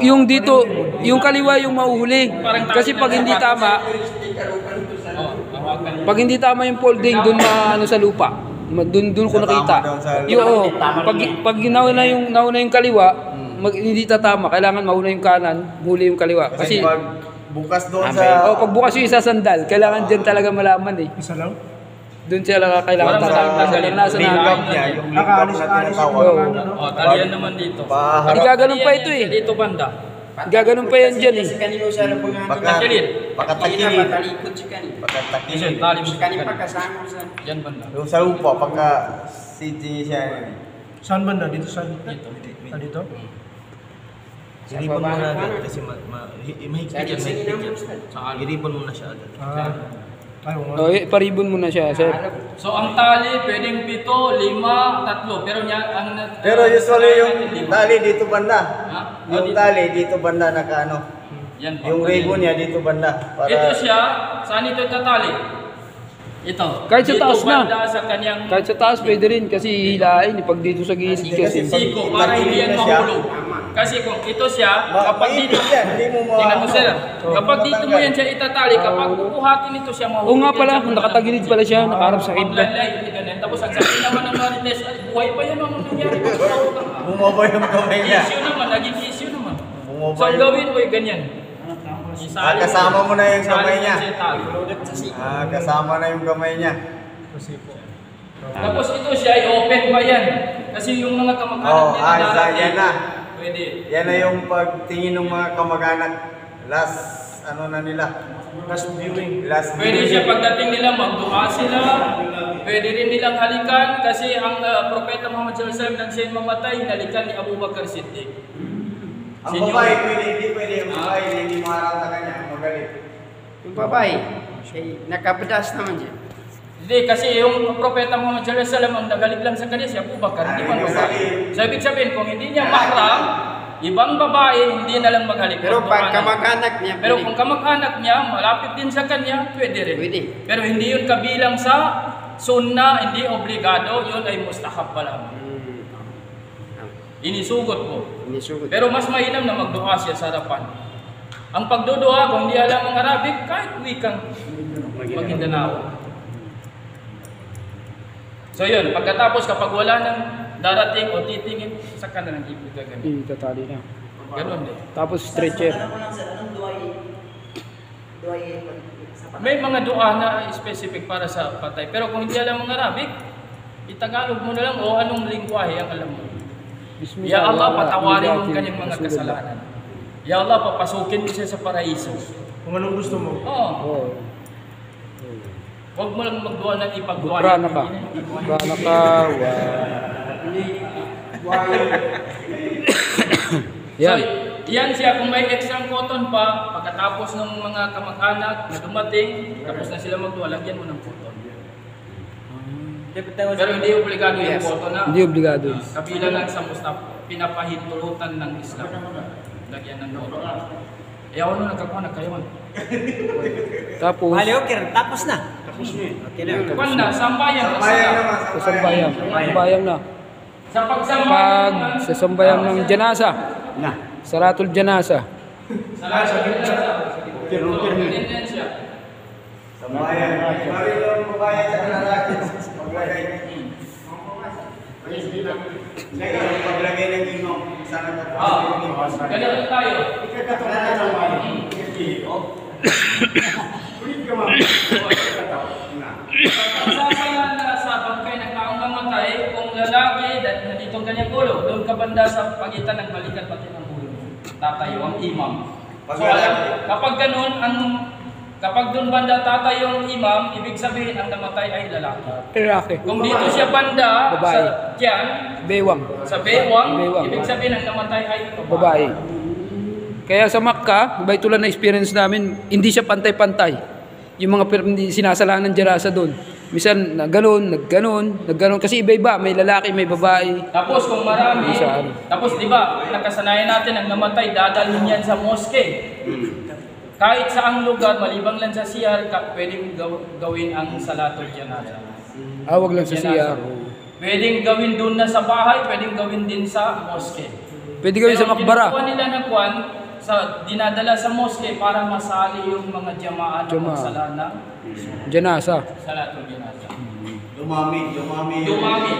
Speaker 1: Yung dito, yung kaliwa yung mauhuli. Kasi pag hindi tama, pag hindi tama yung folding, doon ano sa lupa. Doon ko nakita. Yung pag nauna yung kaliwa, hindi tatama, kailangan mauna yung kanan, huli yung kaliwa. Kasi
Speaker 3: Bukas doon
Speaker 8: Amen.
Speaker 3: sa...
Speaker 1: Oh, pagbukas yung isa sandal, kailangan dyan talaga malaman eh.
Speaker 4: Isa lang?
Speaker 1: Doon sila kailangan
Speaker 2: Walang
Speaker 1: tanggalin. Nasa
Speaker 3: lingkap
Speaker 1: namin.
Speaker 3: niya, yung lingkap na tinatawag.
Speaker 1: Oo.
Speaker 2: Oh, talian naman dito.
Speaker 3: Paharap.
Speaker 1: Gaganon pa ito eh.
Speaker 2: Dito banda.
Speaker 1: Gaganon pa yan dyan eh.
Speaker 6: Kasi kanino siya na pangano.
Speaker 2: Takilid.
Speaker 3: Pagkatakilid.
Speaker 6: Matalikod si kanino.
Speaker 3: Pagkatakilid.
Speaker 2: Tali mo.
Speaker 6: Si kanino pagkasama sa...
Speaker 2: Yan banda.
Speaker 3: Yung sa lupa, pagka sitting siya.
Speaker 4: Saan banda? Dito sa... Dito?
Speaker 7: Iripon mo na agad kasi mahigpit yan, mahigpit yan. Iripon mo na siya agad.
Speaker 4: Ayaw nga.
Speaker 1: Oh, paribon mo na siya, sir.
Speaker 2: So ang tali pwedeng 7, 5, 3. Pero ang
Speaker 3: Pero usually yung tali dito banda.
Speaker 2: Ha?
Speaker 3: Yung tali dito banda nakaano.
Speaker 2: Yan po.
Speaker 3: Yung ribbon niya dito banda.
Speaker 2: Ito siya, saan ito tatali? Ito.
Speaker 1: Kahit sa
Speaker 2: Dito
Speaker 1: taas na.
Speaker 2: banda sa kanyang
Speaker 1: Kahit sa taas pwede rin kasi hilain pag dito sa gilid kasi.
Speaker 2: siko para hindi yan mahulog. Kasi kung ito siya, kapag dito,
Speaker 3: Maipit yan, hindi mo
Speaker 2: tingnan mo sir, kapag dito mo yan siya itatali, kapag bubuhatin ito siya mahulog.
Speaker 1: Oo nga
Speaker 2: yan
Speaker 1: pala,
Speaker 2: siya.
Speaker 1: nakatagilid pala siya, nakaharap sa kibla.
Speaker 2: Paglalay, hindi ganun. Tapos ang sabi naman ng Marites, ay, buhay pa yan ang nangyari.
Speaker 3: Bumaba yung kamay niya.
Speaker 2: Issue naman, naging issue naman.
Speaker 3: Bumaba
Speaker 2: So ang
Speaker 3: yung...
Speaker 2: gawin mo ay ganyan. Isali
Speaker 3: kasama mo na yung
Speaker 2: isali
Speaker 3: kamay
Speaker 2: mo
Speaker 3: niya.
Speaker 2: sa tali.
Speaker 3: kasama na yung kamay niya.
Speaker 2: Tapos ito siya ay open pa yan. Kasi yung mga kamag-anak
Speaker 3: Oh,
Speaker 2: nila darating,
Speaker 3: yan na.
Speaker 2: pwede.
Speaker 3: Yan na yung pagtingin ng mga kamag-anak. Last, ano na nila?
Speaker 4: Last viewing.
Speaker 3: Last
Speaker 2: Pwede siya pagdating nila, magdua sila. Pwede rin nilang halikan kasi ang Propeta Muhammad SAW nang siya mamatay, halikan ni Abu Bakar Siddiq.
Speaker 3: Ang
Speaker 2: Senyor.
Speaker 3: babae, hindi pwede. Ang babae, hindi maharap sa kanya. Magalit.
Speaker 6: Yung babae, siya nakapedas naman siya.
Speaker 2: Hindi, kasi yung Propeta Muhammad SAW ang nagalit lang sa kanya, si Abu Bakar, hindi man babae. So ibig sabihin, kung hindi niya mahram, ibang babae, hindi na lang maghalik.
Speaker 6: Pero pag kamag-anak niya,
Speaker 2: Pero kung kamag-anak niya, malapit din sa kanya, pwede rin.
Speaker 6: Pwede.
Speaker 2: Pero hindi yun kabilang sa sunna, hindi obligado, yun ay mustahab pa lang. Inisugot mo.
Speaker 6: Inisugod.
Speaker 2: Pero mas mainam na magdua siya sa harapan. Ang pagdudua, kung hindi alam ang Arabic, kahit wikang Maguindanao. So yun, pagkatapos kapag wala nang darating o titingin, saka na nang ibig ganun.
Speaker 1: Itatali na.
Speaker 2: Ganun din.
Speaker 1: Tapos stretcher.
Speaker 2: May mga dua na specific para sa patay. Pero kung hindi alam ang Arabic, itagalog mo na lang o anong lingwahe ang alam mo. Ya Allah, patawarin mo kanyang mga kasalanan. Ya Allah, papasukin mo siya sa paraiso.
Speaker 4: Kung anong gusto mo.
Speaker 2: Oo.
Speaker 1: Oh.
Speaker 2: Huwag mo lang magdua ng ipagdua.
Speaker 1: Bukrana ka. Bukrana ka. Yan.
Speaker 2: So, yan siya, kung may extra cotton pa, pagkatapos ng mga kamag-anak na dumating, tapos na sila magdua, lagyan mo ng cotton. Pero hindi obligado yung cotton na.
Speaker 1: Hindi obligado.
Speaker 2: Kabila lang sa Mustafa, pinapahintulutan ng Islam. Lagyan ng cotton. Eh ako nung nagkakuha, nagkayawan.
Speaker 1: Tapos,
Speaker 8: okay, tapos na.
Speaker 2: Kuwan na, sambayan.
Speaker 3: Bayan naman.
Speaker 1: sa sambayang. Sambayang na.
Speaker 2: Sa pagsambayan.
Speaker 1: Pag sa sambayang ng janasa. Salatul janasa.
Speaker 2: Ganyan siya.
Speaker 3: Sa bayan. Mari yung babayan sa lalaki. Maglagay. Paglagay ng inom. Sana ka
Speaker 2: Ganyan tayo. Pagsasalan na sa bangkay ng taong namatay, kung lalaki, nandito kanyang ulo, doon ka banda sa pagitan ng balikat pati ng ulo. Tatayo ang imam. So, kapag ganun, kapag doon banda tatayo ang imam, ibig sabihin ang namatay ay lalaki.
Speaker 1: Lalaki.
Speaker 2: Kung dito siya banda
Speaker 1: Babae.
Speaker 2: sa tiyan,
Speaker 1: Bewang.
Speaker 2: sa bewang,
Speaker 1: Bewang.
Speaker 2: ibig sabihin ang namatay ay
Speaker 1: Babae. Kaya sa Makkah, iba ito lang na experience namin, hindi siya pantay-pantay. Yung mga hindi sinasalanan ng janasa doon. Minsan, nagganon, kasi iba-iba, may lalaki, may babae.
Speaker 2: Tapos kung marami,
Speaker 1: Isa, ano.
Speaker 2: tapos di ba, nakasanayan natin ang namatay, dadalhin yan sa moske. Kahit saang lugar, malibang lang sa CR, pwedeng gawin ang salatul janazah.
Speaker 1: Wag lang sa siya.
Speaker 2: Pwedeng gawin doon na sa bahay, pwedeng gawin din sa moske.
Speaker 1: Pwede gawin sa makbara.
Speaker 2: Pero nila ng kwan, dinadala sa moske para masali yung mga jamaa na
Speaker 1: Jamaa.
Speaker 2: magsala ng
Speaker 1: Janasa.
Speaker 2: salatul janazah.
Speaker 3: Dumami.
Speaker 2: Dumami.
Speaker 3: Yun
Speaker 2: Dumami.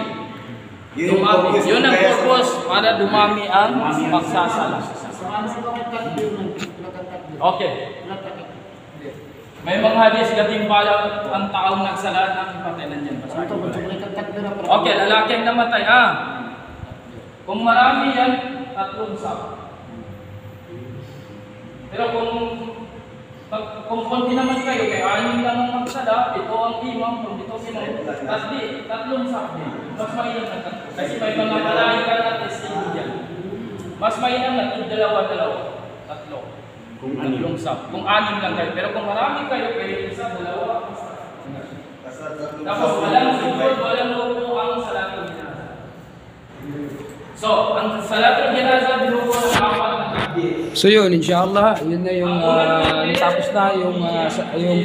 Speaker 2: Yun ang purpose para dumami ang magsasala. Okay. May mga hadis gating pala ang taong nagsala ng patay nandiyan pa sa akin. Okay, lalaki ang namatay. Kung marami yan, 3 sak. Pero kung konti naman kayo, kaya 6 lang ang magsala, ito ang imam, kung ito sinunod, 3 sak din. Mas mainam na 3. Kasi may mga malaika na testigo dyan. Mas mainam na 2, 2, 3. Kung 3 sak. Kung 6 lang kayo. Pero kung marami kayo, pwede 1, 2, tapos walang sujud, walang ruku ang salatul jenazah. So, ang salatul jenazah binubuo ng 4 na takbir.
Speaker 1: So yun, inshallah, yun na yung natapos na yung